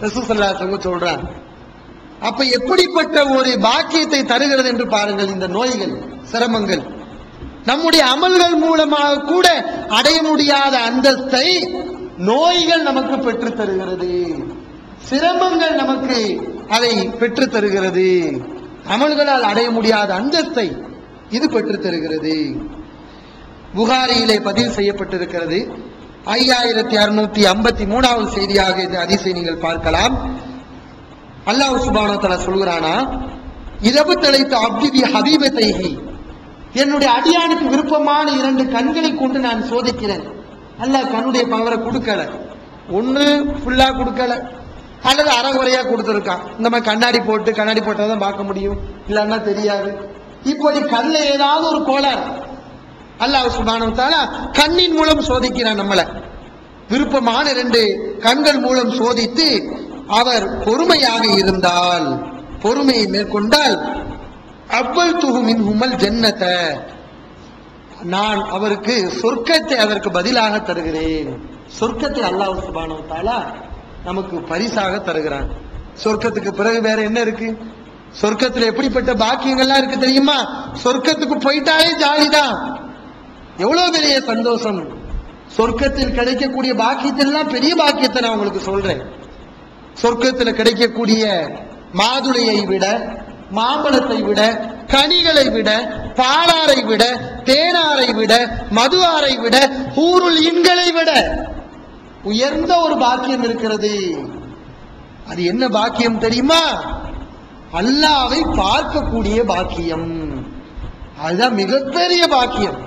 ரசூல் ஸல்லல்லாஹு அலைஹி வஸல்லம் சொல்றான். அப்ப எப்படிப்பட்ட ஒரு பாக்கியத்தை தருகிறது என்று பாருங்கள். இந்த நோய்கள், சிரமங்கள், நம்முடைய அமல்கள் மூலமாக கூட அடைய முடியாத அந்தஸ்தை நோய்கள் நமக்கு பெற்று தருகிறது. சிரமங்கள் நமக்கு அதை பெற்று தருகிறது. அமல்களால் அடைய முடியாத அந்தஸ்தை இது பெற்று தருகிறது. புகாரியிலே பதிவு செய்யப்பட்டிருக்கிறது. 5653வது செய்தியாக இந்த ஹதீஸை நீங்கள் பார்க்கலாம். அல்லாஹ் சுப்ஹானஹு வ தஆலா சொல்கிறானா, இதபு தலைத்த அப்தி பி ஹபீபத்தைஹி, என்னுடைய அடியானுக்கு விருப்பமான 2 கண்களை கொண்டு நான் சோதிக்கிறேன். அல்லாஹ் கண்ணுடைய பவரை கொடுக்கல, ஒண்ணு ஃபுல்லா கொடுக்கல, அல்லது அறகுறையா கொடுத்திருக்கான். இந்த மாதிரி கண்ணாடி போட்டாதான் பார்க்க முடியும், இல்லன்னா தெரியாது. இப்படி கண்ணுல ஏதாவது ஒரு கோளாறு அல்லாஹ் சுப்ஹானஹு வ தஆலா கண்ணின் மூலம் சோதிக்கிறான். நம்மள விருப்பமான 2 கண்கள் மூலம் சோதித்து அவர் பொறுமையாக இருந்தால், பொறுமையை மேற்கொண்டால், அவ்வல் துஹுமின் ஹுமல் ஜன்னத, நான் அவருக்கு சொர்க்கத்தை அதற்கு பதிலாக தருகிறேன். சொர்க்கத்தை அல்லாஹ் சுப்ஹானஹு வ தஆலா நமக்கு பரிசாக தருகிறான். சொர்க்கத்துக்கு பிறகு வேற என்ன இருக்கு? சொர்க்கத்துல எப்படிப்பட்ட பாக்கியங்கள்லாம் இருக்கு தெரியுமா? சொர்க்கத்துக்கு போயிட்டாலே ஜாலிதான், எவ்வளவு பெரிய சந்தோஷம். சொர்க்கத்தில் கிடைக்கக்கூடிய பாக்கியத்தெல்லாம் பெரிய பாக்கியத்தை நான் உங்களுக்கு சொல்றேன். சொர்க்கத்தில் கிடைக்கக்கூடிய மாதுளையை விட, மாம்பழத்தை விட, கனிகளை விட, பாலாரை விட, தேனாரை விட, மதுவாரை விட, ஹூருல் இன்களை விட உயர்ந்த ஒரு பாக்கியம் இருக்கிறது. அது என்ன பாக்கியம் தெரியுமா? அல்லாஹ்வை பார்க்கக்கூடிய பாக்கியம். அதுதான் மிகப்பெரிய பாக்கியம்.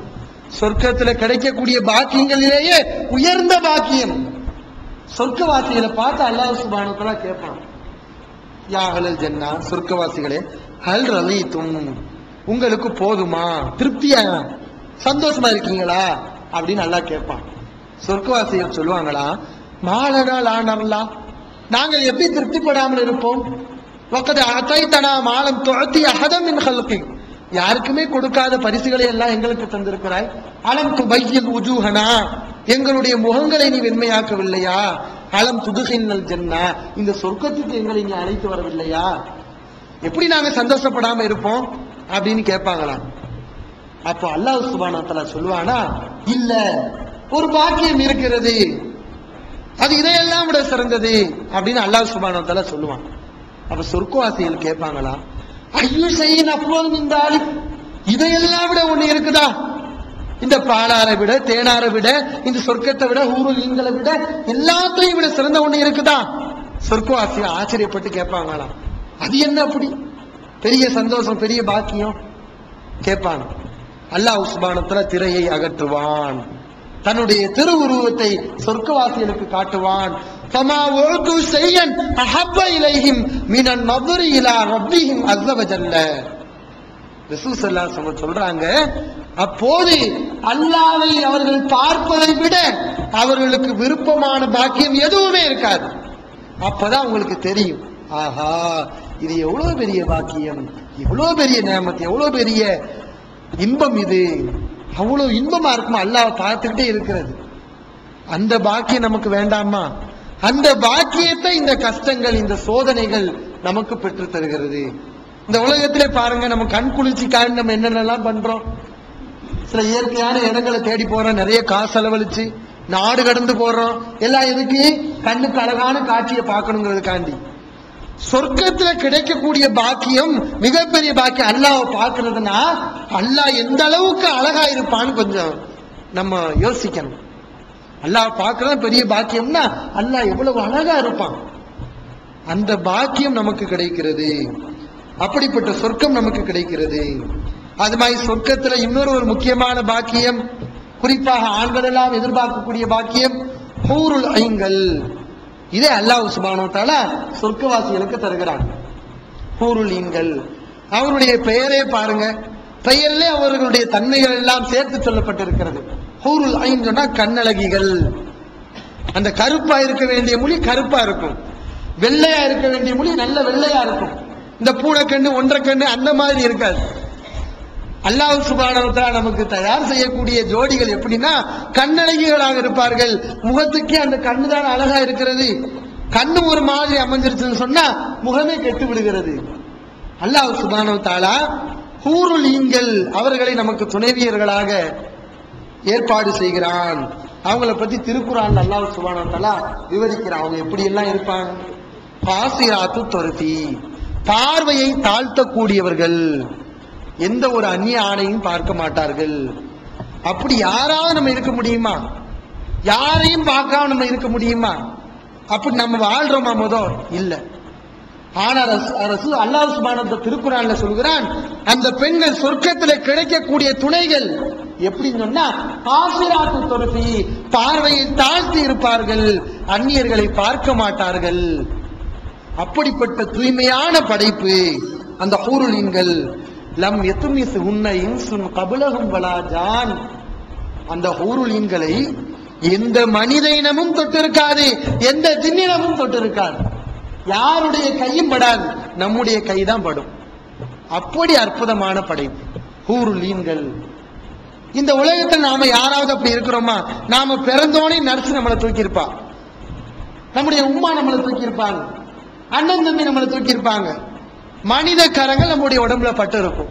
சொர்க்கத்தில் கிடைக்கக்கூடிய பாக்கியங்களிலேயே உயர்ந்த பாக்கியம். சொர்க்கவாசிகளை பார்த்து அல்லாஹ் சுப்ஹானஹு வ தஆலா கேட்பான், யா அஹ்லல் ஜன்னா, சொர்க்கவாசிகளே, ஹல் ரலீதும், உங்களுக்கு போதுமா, திருப்தியா, சந்தோஷமா இருக்கீங்களா அப்படின்னு அல்லாஹ் கேட்பான். சொர்க்கவாசிகள் சொல்லுவாங்களா, மாலனா லா நர்லா, நாங்கள் எப்படி திருப்திப்படாமல் இருப்போம்? வகத் அதைதனா மாலம் துஅதி அஹதம் மின் ஹல்கிக், யாருக்குமே கொடுக்காத பரிசுகளை எல்லாம் எங்களுக்கு தந்திருக்கிறாய். அலம் துபய்யில் உஜூஹனா, எங்களுடைய முகங்களை நீ வெண்மையாக்கவில்லையா? அலம் துதுகின்னல் ஜன்னா, இந்த சொர்க்கத்துக்கு எங்களை நீ அழைத்து வரவில்லையா? எப்படி நாங்க சந்தோஷப்படாம இருப்போம் அப்படின்னு கேட்பாங்களாம். அப்போ அல்லாஹ் சுப்ஹானஹு வ தஆலா சொல்லுவானா, இல்ல, ஒரு பாக்கியம் இருக்கிறது, அது இதையெல்லாம் விட சிறந்தது அப்படின்னு அல்லாஹ் சுப்ஹானஹு வ தஆலா சொல்லுவான். அப்ப சொர்க்கவாசிகள் கேட்பாங்களா, ஐயோ செய்யின் அப்போதும் இந்த ஆளு இதையெல்லாம் விட ஒண்ணு இருக்குதா? இந்த பாலாரை விட, தேனாரை விட, இந்த சொர்க்கத்தை விட, ஹூருல் ஈன்களை விட, எல்லாத்தையும் விட சிறந்த ஒண்ணு இருக்குதா? சொர்க்கவாசிகள் ஆச்சரியப்பட்டு கேட்பாங்களாம். அது என்ன அப்படி பெரிய சந்தோஷம், பெரிய பாக்கியம் கேட்பாங்க. அல்லாஹ் சுப்ஹானஹு வ தஆலா திரையை அகற்றுவான், தன்னுடைய திருவுருவத்தை சொர்க்கவாசிகளுக்கு காட்டுவான். ஃபமா உது ஷையன் அஹப்ப இலைஹிம் மினன் நظரி இலா ரப்பிஹிம் அஸ்ஸ வ ஜல்ல. ரசூல் ஸல்லல்லாஹு அலைஹி வஸல்லம் சொல்றாங்க, அப்போது அல்லாஹ்வை அவர்கள் பார்ப்பதை விட அவர்களுக்கு விருப்பமான பாக்கியம் எதுவுமே இருக்காது. அப்பதான் உங்களுக்கு தெரியும், ஆஹா, இது எவ்வளவு பெரிய பாக்கியம், எவ்வளவு பெரிய நேமத், எவ்வளவு பெரிய இன்பம், இது அவ்வளவு இன்பமா இருக்குமா அல்லாஹ் பார்த்துக்கிட்டே இருக்கிறது. அந்த பாக்கியம் நமக்கு வேண்டாமா? அந்த பாக்கியத்தை இந்த கஷ்டங்கள், இந்த சோதனைகள் நமக்கு பெற்று தருகிறது. இந்த உலகத்திலே பாருங்க, நம்ம கண் குளிர்ச்சிக்காக நம்ம என்னென்னலாம் பண்றோம். சில இயற்கையான இடங்களை தேடி போறோம், நிறைய காசு செலவழிச்சு நாடு கடந்து போறோம். எல்லாம் எதுக்கு? கண்ணுக்கு அழகான காட்சியை பார்க்கணுங்கிறதுக்காண்டி. சொர்க்கத்துல கிடைக்கக்கூடிய பாக்கியம் மிகப்பெரிய பாக்கியம். அல்லாஹ்வை பார்க்கிறதுனா அல்லாஹ் எந்த அளவுக்கு அழகா இருப்பான்னு கொஞ்சம் நம்ம யோசிக்கணும். அல்லாஹ் பார்க்கறது பெரிய பாக்கியம்னா அல்லாஹ் எவ்வளவு அழகா இருப்பான், அந்த பாக்கியம் நமக்கு கிடைக்கிறது. அப்படிப்பட்ட சொர்க்கம் நமக்கு கிடைக்கிறது. அது மாதிரி சொர்க்கத்துல இன்னொரு ஒரு முக்கியமான பாக்கியம், குறிப்பாக ஆண்கள் எல்லாம் எதிர்பார்க்கக்கூடிய பாக்கியம், ஹூருல் ஐன்கள். இதே அல்லாஹ் சுப்ஹானஹு வ தஆலா சொர்க்கவாசிகளுக்கு தருகிறான். ஹூருல் ஈன்கள், அவருடைய பெயரே பாருங்க, பெயரிலே அவர்களுடைய தன்மைகள் எல்லாம் சேர்த்து சொல்லப்பட்டிருக்கிறது. ஹூருல் ஐன் சொன்னா கண்ணழகிகள். அந்த கருப்பா இருக்க வேண்டிய மொழி கருப்பா இருக்கும், வெள்ளையா இருக்க வேண்டிய மொழி நல்ல வெள்ளையா இருக்கும். இந்த பூனைக்கண்ணு ஒன்றரை அந்த மாதிரி இருக்காது. அல்லாஹ் சுப்ஹானஹு வ தஆலா நமக்கு தயார் செய்யக்கூடிய ஜோடிகள் எப்படின்னா கண்ணழகிகளாக இருப்பார்கள். முகத்துக்கே அந்த கண்ணு தான் அழகா இருக்கிறது. கண்ணு ஒரு மாதிரி அமைஞ்சிருச்சுன்னு சொன்னா முகமே கெட்டு விடுகிறது. அல்லாஹ் சுப்ஹானஹு வ தஆலா ஹூருல் ஈன்கள் அவர்களை நமக்கு துணைவியர்களாக ஏற்பாடு செய்கிறான். அவங்கள பத்தி திருக்குர்ஆன்ல அல்லாஹ் சுப்ஹானஹு வ தஆலா விவரிக்கிறான். அவங்க எப்படி எல்லாம் இருப்பாங்க. காசிராத்து தர்ஃபி, பார்வையை தாழ்த்தக்கூடியவர்கள், எந்த ஒரு அந்நிய ஆணையும் பார்க்க மாட்டார்கள். அப்படி யாராவது நம்ம இருக்க முடியுமா? யாரையும் பார்க்காம நம்ம இருக்க முடியுமா? அப்படி நம்ம வாழ்றோமா? இல்ல. ஆனா ரசூல் அல்லாஹ் சுப்ஹானஹு வ தஆலா திருக்குர்ஆன்ல சொல்கிறான், அந்த பெண்கள் சொர்க்கத்தில் கிடைக்கக்கூடிய துணைகள் எப்படின்னு சொன்னா காசிராத்து தர்ஃபி, பார்வையை தாழ்த்தி இருப்பார்கள், அந்நியர்களை பார்க்க மாட்டார்கள். அப்படிப்பட்ட தூய்மையான படைப்பு அந்த ஹூருல் ஈன்கள். லம் யத்மிஸுஹுன்ன இன்சுன் கப்லஹும் வலா ஜான், அந்த ஹூருல் ஈன்களை எந்த மனித இனமும் தொட்டிருக்காது, எந்த ஜின்னினமும் தொட்டிருக்காது. யாருடைய கையும் படாது, நம்முடைய கைதான் படும். அப்படி அற்புதமான படைப்பு ஹூருல் ஈன்கள். இந்த உலகத்தில் நாம யாராவது அப்படி இருக்கிறோமா? நாம பிறந்தோனே நர்ஸ் நம்மளை தூக்கி இருப்பா, நம்முடைய உம்மா நம்மளை தூக்கி இருப்பாங்க, அண்ணன் தம்பி நம்மளை தூக்கி இருப்பாங்க, மனித கரங்கள் நம்முடைய உடம்புல பட்டு இருக்கும்.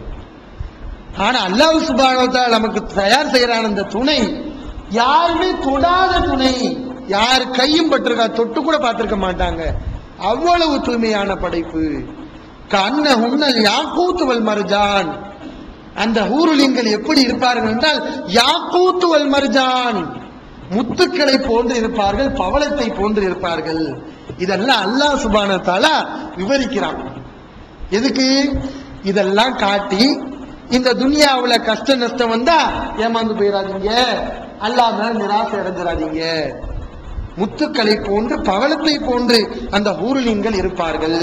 ஆனா அல்லாஹ் சுப்ஹானஹு வ தஆலா நமக்கு தயார் செய்யறான அந்த துணை யாருமே தொடாத துணை, யார் கையும் பட்டிருக்கா, தொட்டு கூட பார்த்திருக்க மாட்டாங்க. அவ்வளவு தூய்மையான படைப்பு. கன்னஹுன்னல் யாக்கூத் வல் மர்ஜான், அந்த ஹூருல் ஈன்கள் எப்படி இருப்பார்கள் என்றால் யாக்கூத் வல் மர்ஜான், முத்துக்களை போன்று இருப்பார்கள், பவளத்தை போன்று இருப்பார்கள். இதெல்லாம் அல்லாஹ் சுப்ஹானஹு வ தஆலா விவரிக்கிறான். எதுக்கு? இதெல்லாம் காட்டி இந்த துனியாவுல கஷ்ட நஷ்டம் வந்தா ஏமாந்து போயிடாதீங்க, அல்லாஹ் மேல நிராசை அடைஞ்சிடாதீங்க. முத்துக்களை போன்று பவளத்தை போன்று அந்த ஹூருல் ஈன்கள் இருப்பார்கள்.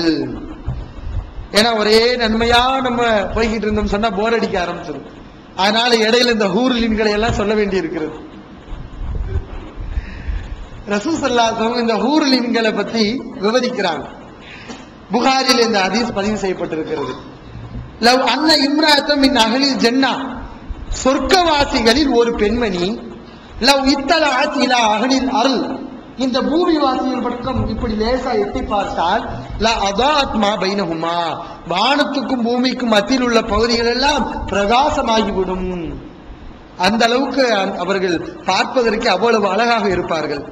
ஏன்னா ஒரே நன்மையா நம்ம போய்கிட்டு இருந்தோம் சொன்னா போர் அடிக்க ஆரம்பிச்சிடும். அதனால இடையில இந்த ஹூருல் ஈன்களை எல்லாம் சொல்ல வேண்டி இருக்கிறது. ரசூல் ஸல்லல்லாஹு அலைஹி வஸல்லம் இந்த ஹூருல் ஈன்களை பத்தி விவரிக்கிறாங்க. புகாரில் இந்த ஹதீஸ் பதிவு செய்யப்பட்டிருக்கிறது. லவ் அன்ன இம்ராத்தம் மின் அஹ்லில் ஜன்னா, சொர்க்கவாசிகளில் ஒரு பெண்மணி, லவ் இத்தலஅத் இலா அஹ்லில் அர்ல், இந்த பூமி வாசிகள் பக்கம் இப்படி லேசா எட்டி பார்த்தால், லா அதாத் மா பைனஹுமா, வானத்துக்கும் பூமிக்கும் மத்தியில் உள்ள பகுதிகள் எல்லாம் பிரகாசமாகிவிடும். அந்த அளவுக்கு அவர்கள் பார்ப்பதற்கு அவ்வளவு அழகாக இருப்பார்கள்.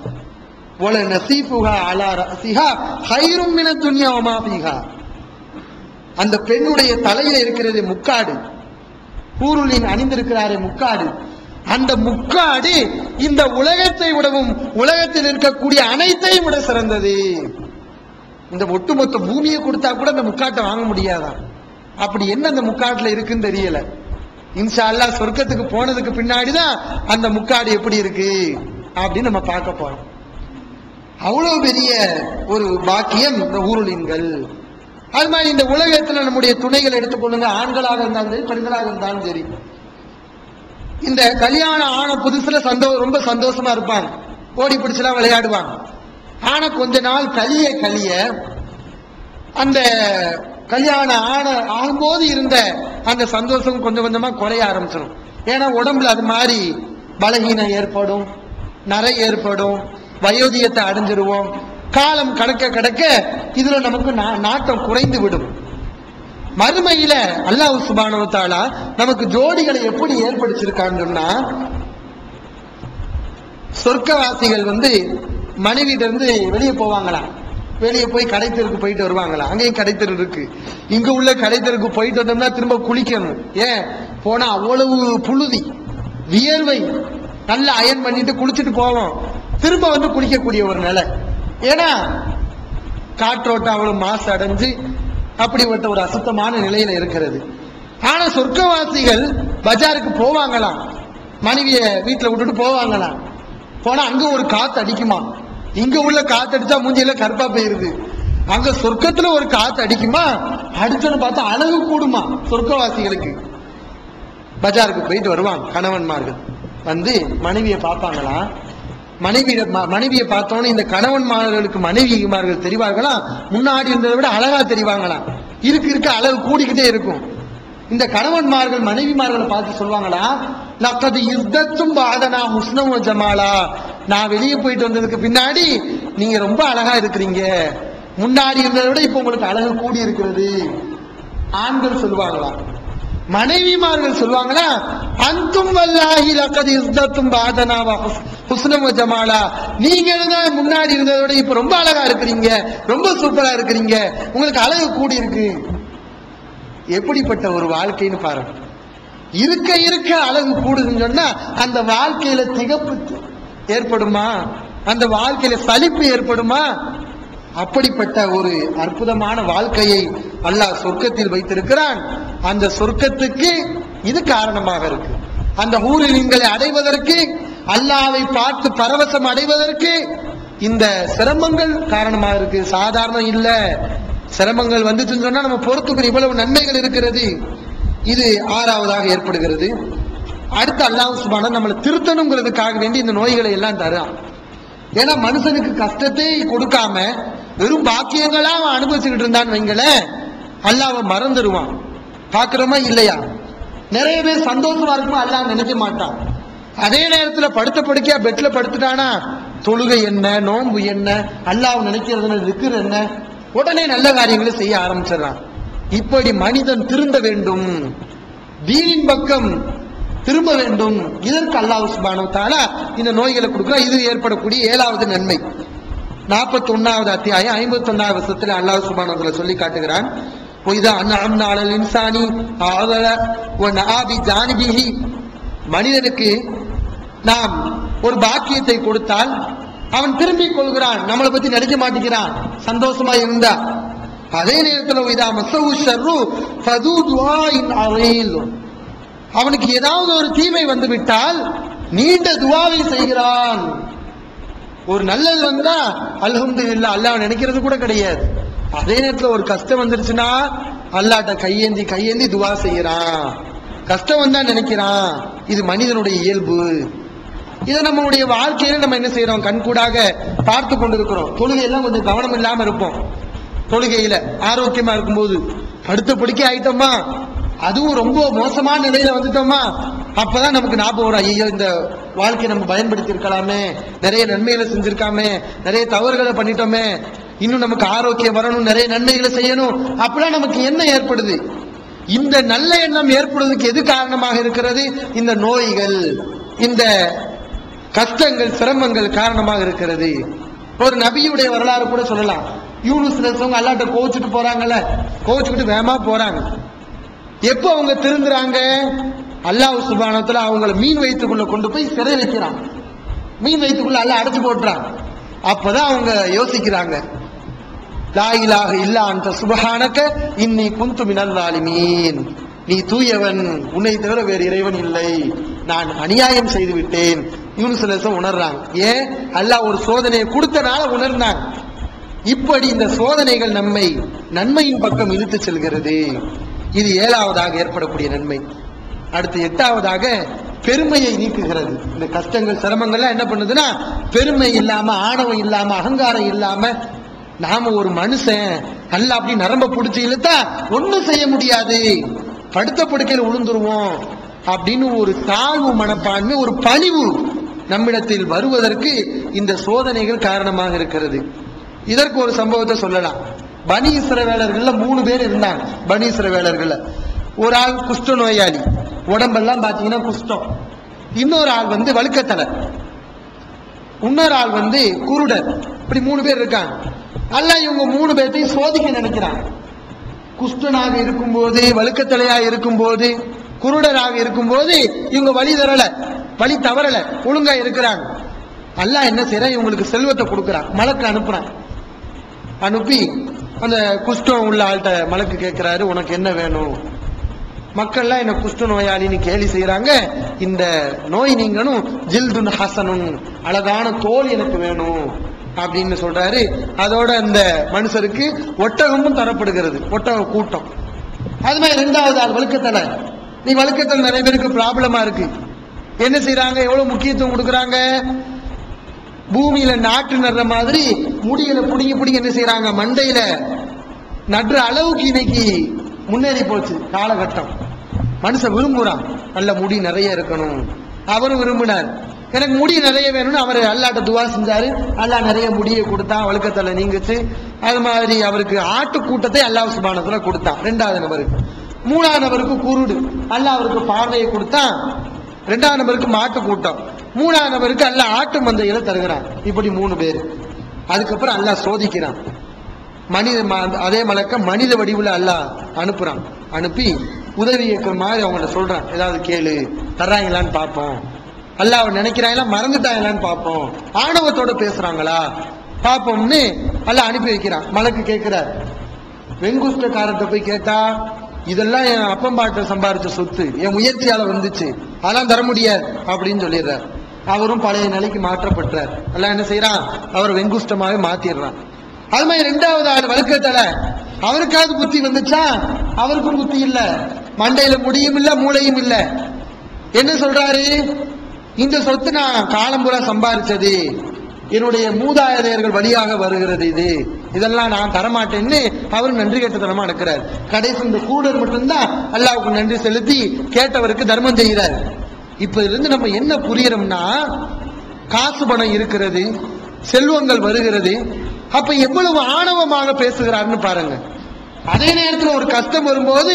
ஒல நசீஃபுஹா அலா ரஸிஹா கைரும் மின துன்யா வமா ஃபீஹா, அந்த பெண்ணுடைய தலையில இருக்கிறது முக்காடு, ஹூருலின் அணிந்திருக்கிறாரே முக்காடு, அந்த முக்காடு இந்த உலகத்தை விடவும் உலகத்தில் இருக்கக்கூடிய அனைத்தையும் விட சிறந்தது. இந்த ஒட்டுமொத்த பூமியை கொடுத்தா கூட அந்த முக்காட்டை வாங்க முடியாதான். அப்படி என்ன அந்த முக்காட்டுல இருக்குன்னு தெரியல. இன்ஷா அல்லாஹ் சொர்க்கத்துக்கு போனதுக்கு பின்னாடிதான் அந்த முக்காடு எப்படி இருக்கு அப்படின்னு நம்ம பார்க்க போறோம். அவ்வளவு பெரிய ஒரு பாக்கியம் இந்த ஊருளின்கள். அது மாதிரி இந்த உலகத்துல நம்முடைய துணைகள் எடுத்துக்கொள்ளுங்க, ஆண்களாக இருந்தாலும் சரி பெண்களாக இருந்தாலும் சரி. இந்த கல்யாணம் ஆன புதுசுல ரொம்ப சந்தோஷமா இருப்பாங்க, ஓடி பிடிச்சலாம் விளையாடுவாங்க. ஆனா கொஞ்ச நாள் கலிய அந்த கல்யாணம் ஆகும்போது இருந்த அந்த சந்தோஷம் கொஞ்சம் கொஞ்சமா குறைய ஆரம்பிச்சிடும். ஏன்னா உடம்புல அது மாதிரி பலகீனம் ஏற்படும், நரை ஏற்படும், வயோதிகத்தை அடைஞ்சிருவோம். காலம் கடக்க இதுல நமக்கு நாட்டம் குறைந்து விடும். மறுமையில அல்லாஹ் சுப்ஹானஹு வ தஆலா நமக்கு ஜோடிகளை எப்படி ஏற்படுத்தியிருக்கான்னு சொன்னா, சொர்க்கவாசிகள் மனைவியிட்ட இருந்து வெளியே போவாங்களாம், வெளியே போய் கடைத்தெருக்கு போயிட்டு வருவாங்களாம். அங்கேயும் கடைத்தெரு இருக்கு. இங்க உள்ள கடைத்தெருக்கு போயிட்டு வந்தோம்னா திரும்ப குளிக்கணும். ஏன் போனா அவ்வளவு புழுதி, வியர்வை, நல்லா அயன் பண்ணிட்டு குளிச்சுட்டு போவோம். திரும்ப குளிக்கக்கூடிய ஒரு நிலை. ஏன்னா காற்றோட்டம் அவ்வளவு மாசு அடைஞ்சு அப்படிப்பட்ட ஒரு அசுத்தமான நிலையில இருக்கிறது. ஆனா சொர்க்கவாசிகள் பஜாருக்கு போவாங்களாம், மனைவிய வீட்டுல விட்டுட்டு போவாங்களாம். போனா அங்க ஒரு காத்து அடிக்குமா, இங்க உள்ள காத்து அடிச்சா மூஞ்சியில கருப்பா போயிருது. அங்க சொர்க்கத்துல ஒரு காத்து அடிக்குமா, அடிச்சோன்னு பார்த்தா அழகு கூடுமா சொர்க்கவாசிகளுக்கு. பஜாருக்கு போயிட்டு வருவாங்க கணவன்மார்கள், மனைவியை பார்ப்பாங்களா. மனைவியை பார்த்தோன்னு இந்த கணவன்மார்களுக்கு மனைவிமார்கள் தெரிவார்களா, முன்னாடி இருந்ததை விட அழகா தெரிவாங்களாம். இருக்க அழகு கூடிக்கிட்டே இருக்கும். இந்த கணவன்மார்கள் மனைவிமார்களை பார்த்து சொல்லுவாங்களா, லக்கது யுத்தத்தும் பாதனா ஹுஸ்னம் ஜமாலா, நான் வெளியே போயிட்டு வந்ததுக்கு பின்னாடி நீங்க ரொம்ப அழகா இருக்கிறீங்க, முன்னாடி இருந்ததை விட இப்ப உங்களுக்கு அழகு கூடி இருக்கிறது. ஆண்கள் சொல்லுவாங்களா. மனைவிமார்கள் சொல்லுவாங்களா, அந்தும் வல்லாஹி லக்கது யுத்தத்தும் பாதனா ஹுஸ்னம் ஜமாலா, நீங்க தான் முன்னாடி இருந்ததை விட இப்ப ரொம்ப அழகா இருக்கிறீங்க, ரொம்ப சூப்பரா இருக்கிறீங்க, உங்களுக்கு அழகு கூடி இருக்கு. எப்படிப்பட்ட ஒரு வாழ்க்கைன்னு பாருங்க. இருக்க அழகு கூடுதுன்னு சொன்னா அந்த வாழ்க்கையில திகப்பு ஏற்படுமா, அந்த வாழ்க்கையில சலிப்பு ஏற்படுமா? அப்படிப்பட்ட ஒரு அற்புதமான வாழ்க்கையை அல்லாஹ் சொர்க்கத்தில் வைத்திருக்கிறான். அந்த சொர்க்கத்துக்கு இது காரணமாக இருக்கு. அந்த ஊரிலிங்களை அடைவதற்கு, அல்லாஹ்வை பார்த்து பரவசம் அடைவதற்கு இந்த சிரமங்கள் காரணமாக இருக்கு. சாதாரணம் இல்ல. சிரமங்கள் வந்துச்சுன்னு சொன்னா நம்ம பொறுத்துக்கிற இவ்வளவு நன்மைகள் இருக்கிறது. இது ஆறாவதாக ஏற்படுகிறது. அடுத்து அல்லாஹ் சுப்ஹானஹு நம்மளை திருத்தணுங்கிறதுக்காக வேண்டி இந்த நோய்களை எல்லாம் தரான். ஏன்னா மனுஷனுக்கு கஷ்டத்தை கொடுக்காம வெறும் பாக்கியங்களா அவன் அனுபவிச்சுக்கிட்டு இருந்தான்னு வைங்களேன், அல்லாஹ்வை மறந்துடுவான். பாக்குறோமா இல்லையா? நிறைய பேர் சந்தோஷமா இருக்குமோ அல்லாஹ் நினைக்க மாட்டான். அதே நேரத்துல படுத்த படுக்கையா பெட்ல படுத்துட்டானா தொழுகை என்ன, நோன்பு என்ன, அல்லாஹ் நினைக்கிறது திக்ர் என்ன, உடனே நல்ல காரியங்களை செய்ய ஆரம்பிச்சிடறான். இப்படி மனிதன் திருந்த வேண்டும், தீனின் பக்கம் திரும்ப வேண்டும். இதற்கு அல்லாஹ் சுப்ஹானஹு வ தஆலா இந்த நோய்களை கொடுக்கிறான். இது ஏற்படக்கூடிய 7வது நன்மை. 41வது அத்தியாயம் 51வது வசனத்தில் அல்லாஹ் சுப்ஹானஹு வ தஆலா சொல்லி காட்டுகிறான், ஒய்தா அன்அம்னா அலல் இன்சானி ஆதல வ நஆபி ஜானிபிஹி, மனிதனுக்கு நாம் ஒரு பாக்கியத்தை கொடுத்தால் அவன் திரும்பிக் கொள்கிறான், நம்மளை பத்தி நினைக்க மாட்டேங்கிறான் சந்தோஷமா இருந்தா. அதே நேரத்தில் ஒய்தா மஸ்ஸஹு ஷர்ரு ஃபது துஆஇன் அரீல், அவனுக்கு ஏதாவது ஒரு தீமை வந்து விட்டால் நீண்ட துஆவை செய்கிறான். ஒரு நல்லது வந்தா அல்ஹம்துலில்லாஹ் அல்லாஹ் நினைக்கிறது கூட கிடையாது. அதே நேரத்தில் ஒரு கஷ்டம் வந்துருச்சுன்னா அல்லாஹ்ட்ட கையேந்தி துஆ செய்யறான். கஷ்டம் வந்தா நினைக்கிறான். இது மனிதனுடைய இயல்பு. இதை நம்மளுடைய வாழ்க்கையில நம்ம என்ன செய்யறோம், கண்கூடாக பார்த்து கொண்டிருக்கிறோம். தொழுகை எல்லாம் கொஞ்சம் கவனம் இல்லாம இருப்போம். தொழுகையில ஆரோக்கியமா இருக்கும்போது படுத்த படுக்கை ஆயிட்டோமா, அதுவும் ரொம்ப மோசமான நிலையில வந்துட்டோமா, அப்பதான் நமக்கு ஞாபகம் வரும், ஐயோ இந்த வாழ்க்கையை நம்ம பயன்படுத்தி இருக்கலாமே, நிறைய நன்மைகளை செஞ்சிருக்காமே, நிறைய தவறுகளை பண்ணிட்டோமே, இன்னும் நமக்கு ஆரோக்கியம் வரணும், நிறைய நன்மைகளை செய்யணும். அப்பெல்லாம் நமக்கு எண்ணம் ஏற்படுது. இந்த நல்ல எண்ணம் ஏற்படுவதற்கு எது காரணமாக இருக்கிறது? இந்த நோய்கள், இந்த கஷ்டங்கள், சிரமங்கள் காரணமாக இருக்கிறது. ஒரு நபியுடைய வரலாறு கூட சொல்லலாம். யூனுஸ் அலைஹிஸ்ஸலாம் அல்லாஹ்ட்ட கோவிச்சுட்டு போறாங்கல்ல, கோவிச்சுக்கிட்டு வேகமா போறாங்க. எப்போ அவங்க திருந்துறாங்க? அல்லாஹ் சுப்ஹானஹு வ தஆலா அவங்கள மீன் வயிற்றுக்குள்ள கொண்டு போய் சிறை வைக்கிறான். மீன் வயிற்றுக்குள்ள அல்லாஹ் அடைச்சு போட்டுறான். அப்பதான் அவங்க யோசிக்கிறாங்க, லா இலாஹ இல்லா அன்த சுப்ஹானக இன்னி குன்து மினல் ஸாலிமீன், நீ தூயவன், உன்னை தவிர வேறு இறைவன் இல்லை, நான் அநியாயம் செய்து விட்டேன். யூனுஸ் அலைஹிஸ்ஸலாம் உணர்றாங்க. ஏன்? அல்லாஹ் ஒரு சோதனையை கொடுத்தனால உணர்ந்தாங்க. இப்படி இந்த சோதனைகள் நம்மை நன்மையின் பக்கம் இழுத்து செல்கிறது. இது 7வதாக ஏற்படக்கூடிய நன்மை. அடுத்து 8வதாக பெருமையை நீக்குகிறது. இந்த கஷ்டங்கள், சிரமங்கள்லாம் என்ன பண்ணுதுன்னா, பெருமை இல்லாம, ஆணவம் இல்லாம, அகங்காரம் இல்லாம, நாம ஒரு மனுஷன் அல்ல அப்படி நரம்ப பிடிச்சி இழுத்தா ஒண்ணும் செய்ய முடியாது, படுத்த படுக்கையில் விழுந்துருவோம் அப்படின்னு ஒரு தாழ்வு மனப்பான்மை, ஒரு பணிவு நம்மிடத்தில் வருவதற்கு இந்த சோதனைகள் காரணமாக இருக்கிறது. இதற்கு ஒரு சம்பவத்தை சொல்லலாம். பனி இஸ்ரவேலர்கள்ல 3 பேர் இருந்தாங்க. பனி இஸ்ரவேலர்கள்ல ஒரு ஆள் குஷ்ட நோயாளி, உடம்பெல்லாம் பாத்தீங்கன்னா குஷ்டம். இன்னொரு ஆள் வழுக்கத்தலை, இன்னொரு ஆள் குருடர். இப்படி 3 பேர் இருக்காங்க. அல்லாஹ் இவங்க 3 பேர்த்தையும் சோதிக்க நினைக்கிறாங்க. குஷ்டனாக இருக்கும்போது, வழுக்கத்தலையாக இருக்கும்போது, குருடராக இருக்கும்போது இவங்க வழி தவறல, ஒழுங்கா இருக்கிறாங்க. அல்லாஹ் என்ன செய்யறான்? இவங்களுக்கு செல்வத்தை கொடுக்கிறான், மலக்கு அனுப்புறான். அனுப்பி அந்த குஷ்டம் உள்ள ஆள்கிட்ட மலக்கு கேட்கிறாரு, உனக்கு என்ன வேணும்? மக்கள்லாம் என்ன குஷ்ட நோயாளின்னு கேலி செய்யறாங்க. இந்த நோய் நீங்கணும், ஜில்துன் ஹசனுன், அழகான தோல் எனக்கு வேணும் அப்படின்னு சொல்றாரு. அதோட அந்த மனுஷருக்கு ஒட்டகமும் தரப்படுகிறது, ஒட்டக கூட்டம். அது மாதிரி 2வது ஆள் வழுக்கத்தலை. நீ வழுக்கத்தலை நிறைய பேருக்கு ப்ராப்ளமா இருக்கு. என்ன செய்யறாங்க? எவ்வளவு முக்கியத்துவம் கொடுக்கறாங்க? பூமியில நாட்டு நடுற மாதிரி முடியில புடிங்க என்ன செய்யறாங்க? மண்டையில நடுற அளவுக்கு இன்னைக்கு முன்னேறி போச்சு காலகட்டம். மனுஷன் விரும்புறான், நல்ல முடி நிறைய இருக்கணும். அவரும் விரும்பினார், எனக்கு முடி நிறைய வேணும்னு அவர் அல்லாஹ்ட்ட துவா செஞ்சாரு. அல்லாஹ் நிறைய முடியை கொடுத்தான், வழுக்கத்தலை நீங்குச்சு. அது மாதிரி அவருக்கு ஆட்டு கூட்டத்தை அல்லாஹ் சுப்ஹானஹு வ தஆலா கொடுத்தான் 2வது நபருக்கு. 3வது நபருக்கு குருடு, அல்லாஹ் அவருக்கு பார்வையை கொடுத்தான். 2வது நபருக்கு மாட்டு கூட்டம், 3வது நபருக்கு அல்லாஹ் ஆட்டு மந்தையில தருகிறான். இப்படி 3 பேர். அதுக்கப்புறம் அல்லாஹ் சோதிக்கிறான். அதே மலக்க மனித வடிவுல அல்லாஹ் அனுப்புறான். அனுப்பி உதவி இயக்கிற மாதிரி அவங்கள்ட்ட சொல்றான், ஏதாவது கேளு, தர்றாங்களான்னு பார்ப்போம். அல்லாஹ் நினைக்கிறாங்களா, மறந்துட்டாங்களான்னு பார்ப்போம், ஆணவத்தோட பேசுறாங்களா பார்ப்போம்னு அல்லாஹ் அனுப்பி வைக்கிறான். மலக்கு கேட்கிறார், வெங்குஷ்டக்காரர்கிட்ட போய் கேட்டா, இதெல்லாம் என் அப்பம்பாட்ட சம்பாதிச்ச சொத்து, என் முயற்சியால வந்துச்சு, அதெல்லாம் தர முடியாது அப்படின்னு சொல்லிடுறார். அவரும் பழைய நிலைக்கு மாற்றப்பட்டார். அல்லாஹ் என்ன செய்யறான்? அவர் வெங்குஷ்டமாவே மாத்திடுறான். அது மாதிரி 2வது ஆள் வழுக்கத்தலை, அவருக்காவது புத்தி வந்துச்சா? அவருக்கும் புத்தி இல்ல, மண்டையில முடியும் இல்ல, மூளையும் இல்ல. என்ன சொல்றாரு? இந்த சொத்து நான் காலம்புறா சம்பாதிச்சது, என்னுடைய மூதாதையர்கள் வழியாக வருகிறது, இதெல்லாம் நான் தரமாட்டேன்னு அவர் நன்றி கெட்டத்தனமா நடக்கிறார். கடைசி இந்த கூடர் மட்டும்தான் அல்லாஹ்வுக்கு நன்றி செலுத்தி கேட்டவருக்கு தர்மம் செய்கிறார். இப்ப இதுல இருந்து நம்ம என்ன புரியறோம்னா, காசு பணம் இருக்கிறது, செல்வங்கள் வருகிறது, அப்ப எவ்வளவு ஆணவமாக பேசுகிறார்னு பாருங்க. அதே நேரத்தில் ஒரு கஷ்டம் வரும்போது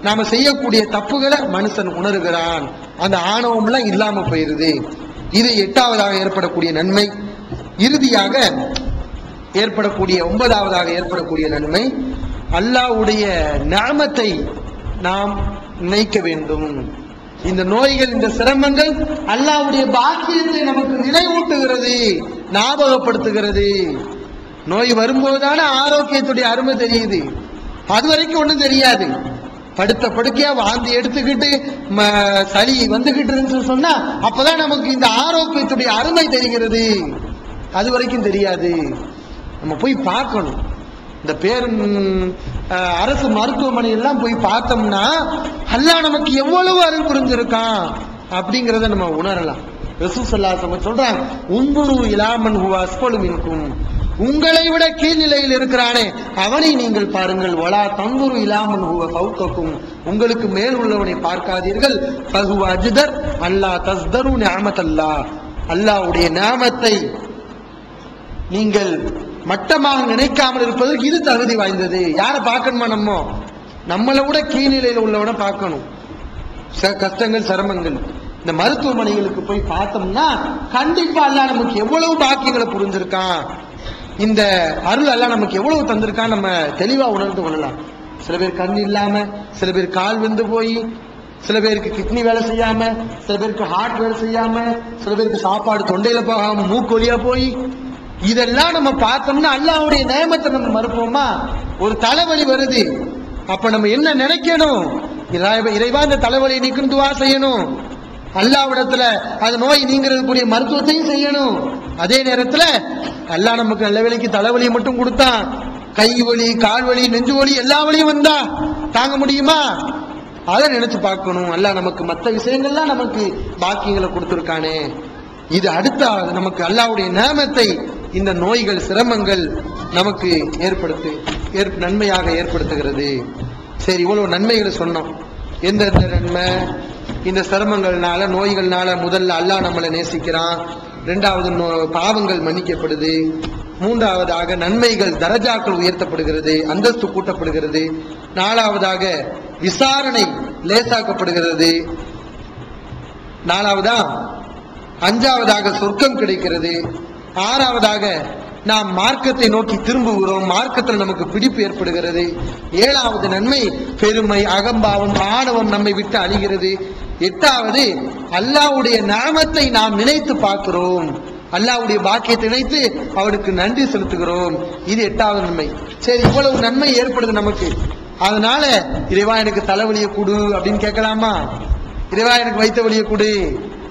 நாம செய்யக்கூடிய தப்புகளை மனுஷன் உணர்கிறான், அந்த ஆணவம் எல்லாம் இல்லாம போயிருது. இது 8வதாக ஏற்படக்கூடிய நன்மை. இறுதியாக ஏற்படக்கூடிய 9வதாக ஏற்படக்கூடிய நன்மை, அல்லாஹ்வுடைய நிஅமத்தை நாம் நினைக்க வேண்டும். இந்த நோய்கள், இந்த சிரமங்கள் அல்லாஹ்வுடைய பாக்கியத்தை நமக்கு நினைவூட்டுகிறது, ஞாபகப்படுத்துகிறது. நோய் வரும்போதுதான ஆரோக்கியத்துடைய அருமை தெரியுது. அது வரைக்கும் ஒண்ணும் தெரியாது. படுத்த படுக்கையா வாந்தி எடுத்துக்கிட்டு சளி வந்துகிட்டு இருந்துச்சு சொன்னா அப்பதான் நமக்கு இந்த ஆரோக்கியத்துடைய அருமை தெரிகிறது. அது வரைக்கும் தெரியாது. நம்ம போய் பார்க்கணும். இந்த அரசு மருத்துவமனை எல்லாம் போய் பார்த்தோம்னா அல்லாஹ் நமக்கு எவ்வளவு அருள் புரிஞ்சிருக்கான் அப்படிங்கறத நம்ம உணரலாம். ரசூல் ஸல்லல்லாஹு அலைஹி வஸல்லம் சொல்றாங்க, உன்துரு இலா மன் ஹுவ அஸ்ஃபலு மின்கும், உங்களை விட கீழ்நிலையில் இருக்கிறானே அவனை நீங்கள் பாருங்கள். வலா தங்குரு இலாமன் ஹுவ ஃபௌகக்கும், உங்களுக்கு மேல் உள்ளவனை பார்க்காதீர்கள். ஃபஹுவ அஜ்தர் அல்லா தஸ்தரு நிஅமத்தல்லாஹ், அல்லாஹ்வுடைய நிஅமத்தை நீங்கள் மட்டமாக நினைக்காமல் இருப்பதற்கு இது தகுதி வாய்ந்தது. யாரை பார்க்கணுமா? நம்மளை விட கீழ்நிலையில் உள்ளவனை பார்க்கணும். கஷ்டங்கள் சிரமங்கள் இந்த மருத்துவமனைகளுக்கு போய் பார்த்தோம்னா கண்டிப்பா அல்லாஹ் நமக்கு எவ்வளவு பாக்கியங்களை புரிஞ்சிருக்கான், இந்த அருள் எல்லாம் நமக்கு எவ்வளவு தந்திருக்கான் நம்ம தெளிவா உணர்ந்து கொள்ளலாம். சில பேர் கண் இல்லாம, சில பேர் கால் வெந்து போய், சில பேருக்கு கிட்னி வேலை செய்யாம, சில பேருக்கு ஹார்ட் வேலை செய்யாம, சில பேருக்கு சாப்பாடு தொண்டையில போகாம மூக்கு வழியா போய், இதெல்லாம் நம்ம பார்த்தோம்னா அல்லாஹ்வுடைய நியமத்தை நம்ம மறுப்போமா? ஒரு தலைவலி வருது, அப்ப நம்ம என்ன நினைக்கணும்? இறைவா இந்த தலைவலியை நீக்கும் துவா செய்யணும். அல்லாஹ்விடத்துல அது நோய் நீங்கிறதுக்குரிய மருத்துவத்தையும் செய்யணும். அதே நேரத்துல அல்லாஹ் நமக்கு நல்ல வேலைக்கு தலைவலியை மட்டும் கொடுத்தான், கை வலி, கால் வலி, நெஞ்சு வலி எல்லா வலியும் வந்தா தாங்க முடியுமா? அதை நினைச்சு பார்க்கணும். அல்லாஹ் நமக்கு மற்ற விஷயங்கள்லாம் நமக்கு பாக்கியங்களை கொடுத்திருக்கானே. இது அடுத்த நமக்கு அல்லாஹ்வுடைய நியமத்தை இந்த நோய்கள் சிரமங்கள் நமக்கு நன்மையாக ஏற்படுத்துகிறது. சரி, இவ்வளவு நன்மைகளை சொன்னோம். எந்த நன்மை? இந்த சிரமங்கள்னால நோய்கள்னால முதல்ல அல்லாஹ் நம்மளை நேசிக்கிறான், இரண்டாவது பாவங்கள் மன்னிக்கப்படுது, மூன்றாவதாக நன்மைகள் தரஜாக்கள் உயர்த்தப்படுகிறது, அந்தஸ்து கூட்டப்படுகிறது, நாலாவதாக விசாரணை லேசாக்கப்படுகிறது, அஞ்சாவதாக சொர்க்கம் கிடைக்கிறது, ஆறாவதாக நாம் மார்க்கத்தை நோக்கி திரும்புகிறோம், மார்க்கத்தில் நமக்கு பிடிப்பு ஏற்படுகிறது, ஏழாவது நன்மை பெருமை, அகம்பாவம், ஆணவம் நம்மை விட்டு அழிகிறது, எட்டாவது அல்லாஹ்வுடைய நியமத்தை நாம் நினைத்து பார்க்கிறோம், அல்லாஹ்வுடைய பாக்கியத்தை நினைத்து அவருக்கு நன்றி செலுத்துகிறோம். இது எட்டாவது நன்மை. சரி, இவ்வளவு நன்மை ஏற்படுது நமக்கு, அதனால இறைவா எனக்கு தலைவலியை கொடு அப்படின்னு கேட்கலாமா? இறைவா எனக்கு வைத்த வலியை கொடு,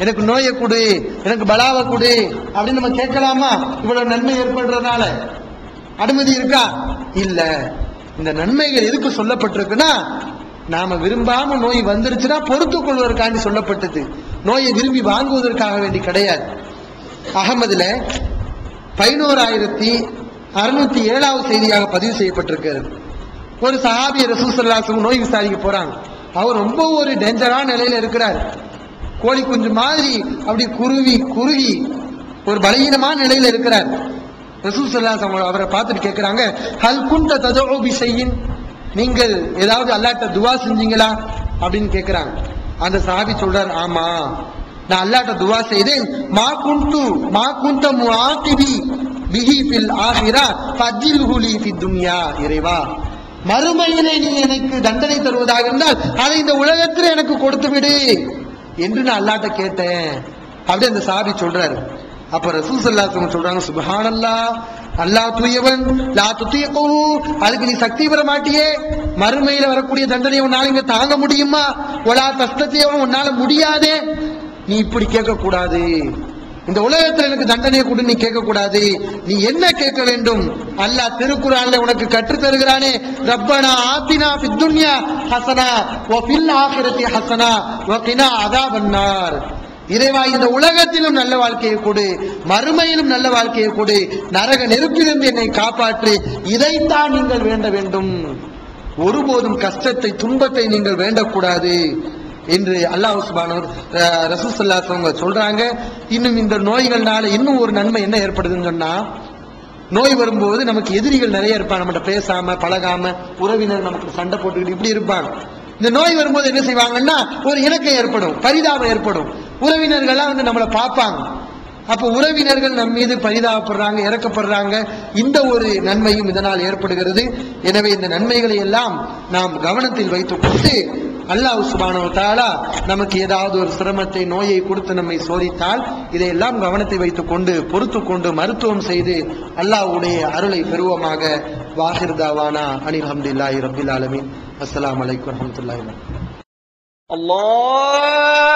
எனக்கு நோயை கொடு, எனக்கு பலாவை கொடு அப்படின்னு நம்ம கேட்கலாமா? இவ்வளவு நன்மை ஏற்படுறதுனால அனுமதி இருக்கா? இல்ல. இந்த நன்மைகள் எதுக்கு சொல்லப்பட்டிருக்குன்னா, நாம விரும்பாம நோய் வந்துருச்சுன்னா பொறுத்துக் கொள்வதற்காண்டி சொல்லப்பட்டது, நோயை விரும்பி வாங்குவதற்காக வேண்டி கிடையாது. அகமதுல 11,607வது செய்தியாக பதிவு செய்யப்பட்டிருக்கிறது. ஒரு சஹாபி ரசூல் ஸல்லல்லாஹு அலைஹி வஸல்லம் நோய் விசாரிக்க போறாங்க. அவர் ரொம்ப ஒரு டேஞ்சரான நிலையில இருக்கிறார். கோழி குஞ்சு மாதிரி அப்படி குறுகி ஒரு பலகீனமான நிலையில இருக்கிறார். ரசூல் ஸல்லல்லாஹு அலைஹி வஸல்லம் அவரை பார்த்துட்டு கேட்கிறாங்க, ஹல் குன்த ததுஉ பிஷையின், நீங்கள் ஏதாவது அல்லாஹ்ட்ட துஆ செஞ்சீங்களா அப்படின்னு கேட்கிறாங்க. அந்த சஹாபி சொல்றார், ஆமா நான் அல்லாஹ்ட்ட துஆ செய்தேன். மா குன்த முஆகிபி பிஹி ஃபில் ஆகிரா ஃபஜில்ஹு லீ ஃபித் துன்யா, இறைவா மறுமையிலே நீ எனக்கு தண்டனை தருவதாக இருந்தால் அதை இந்த உலகத்தில் எனக்கு கொடுத்து விடு என்று நான் அல்லாஹ்ட்ட கேட்டேன் அப்படி அந்த சஹாபி சொல்றாரு. அப்ப ரசூல் ஸல்லல்லாஹு அலைஹி வஸல்லம் சொல்றாங்க, சுப்ஹானல்லாஹ், அல்லாஹ் தூயவன், லா துதியகு, அதுக்கு நீ சக்தி பெற மாட்டியே, மறுமையில வரக்கூடிய தண்டனை உன்னால இங்க தாங்க முடியுமா? வலா தஸ்ததியு, உன்னால முடியாதே, நீ இப்படி கேட்க கூடாது, இந்த உலகத்துல எனக்கு தண்டனையை கொடு நீ கேட்க கூடாது. நீ என்ன கேட்க வேண்டும்? அல்லாஹ் திருக்குர்ஆன்ல உனக்கு கற்று தருகிறானே, ரப்பனா ஆத்தினா ஃபித் துன்யா ஹஸனா வ ஃபில் ஆகிரத்தி ஹஸனா வ கினா அஸாபன்னார், இறைவா இந்த உலகத்திலும் நல்ல வாழ்க்கையை கொடு, மறுமையிலும் நல்ல வாழ்க்கையை கொடு, நரக நெருப்பிலிருந்து என்னை காப்பாற்று, இதைத்தான் நீங்கள் வேண்ட வேண்டும். ஒருபோதும் கஷ்டத்தை துன்பத்தை நீங்கள் வேண்டக்கூடாது என்று அல்லாஹ் சுப்ஹானஹு ரசூல் ஸல்லல்லாஹு அலைஹி வஸல்லம் சொல்றாங்க. இன்னும் இந்த நோய்கள்னால இன்னும் ஒரு நன்மை என்ன ஏற்படுதுன்னு சொன்னா, நோய் வரும்போது நமக்கு எதிரிகள் நிறைய இருப்பாங்க, நம்மகிட்ட பேசாம பழகாம, உறவினர் நமக்கு சண்டை போட்டுக்கிட்டு இப்படி இருப்பாங்க. இந்த நோய் வரும்போது என்ன செய்வாங்கன்னா, ஒரு இணக்கம் ஏற்படும், பரிதாபம் ஏற்படும், உறவினர்கள்லாம் நம்மளை பார்ப்பாங்க. அப்ப உறவினர்கள் நம் மீது பரிதாபப்படுறாங்க, இறக்கப்படுறாங்க. இந்த ஒரு நன்மையும் இதனால் ஏற்படுகிறது. எனவே இந்த நன்மைகளை எல்லாம் நாம் கவனத்தில் வைத்துக் கொண்டு, அல்லாஹ் சுப்ஹானஹு வ தஆலா நமக்கு ஏதாவது ஒரு சிரமத்தை நோயை கொடுத்து நம்மை சோதித்தால் இதையெல்லாம் கவனத்தை வைத்துக் கொண்டு பொறுத்துக் கொண்டு மருத்துவம் செய்து அல்லாஹ்வுடைய அருளை பெறுவோமாக. வாஹிர் தாவானா அனில் ஹம்துலில்லாஹி ரப்பில் ஆலமீன். அஸ்ஸலாமு அலைக்கும் வரஹ்மத்துல்லாஹி வபரகாத்துஹு. அல்லாஹ்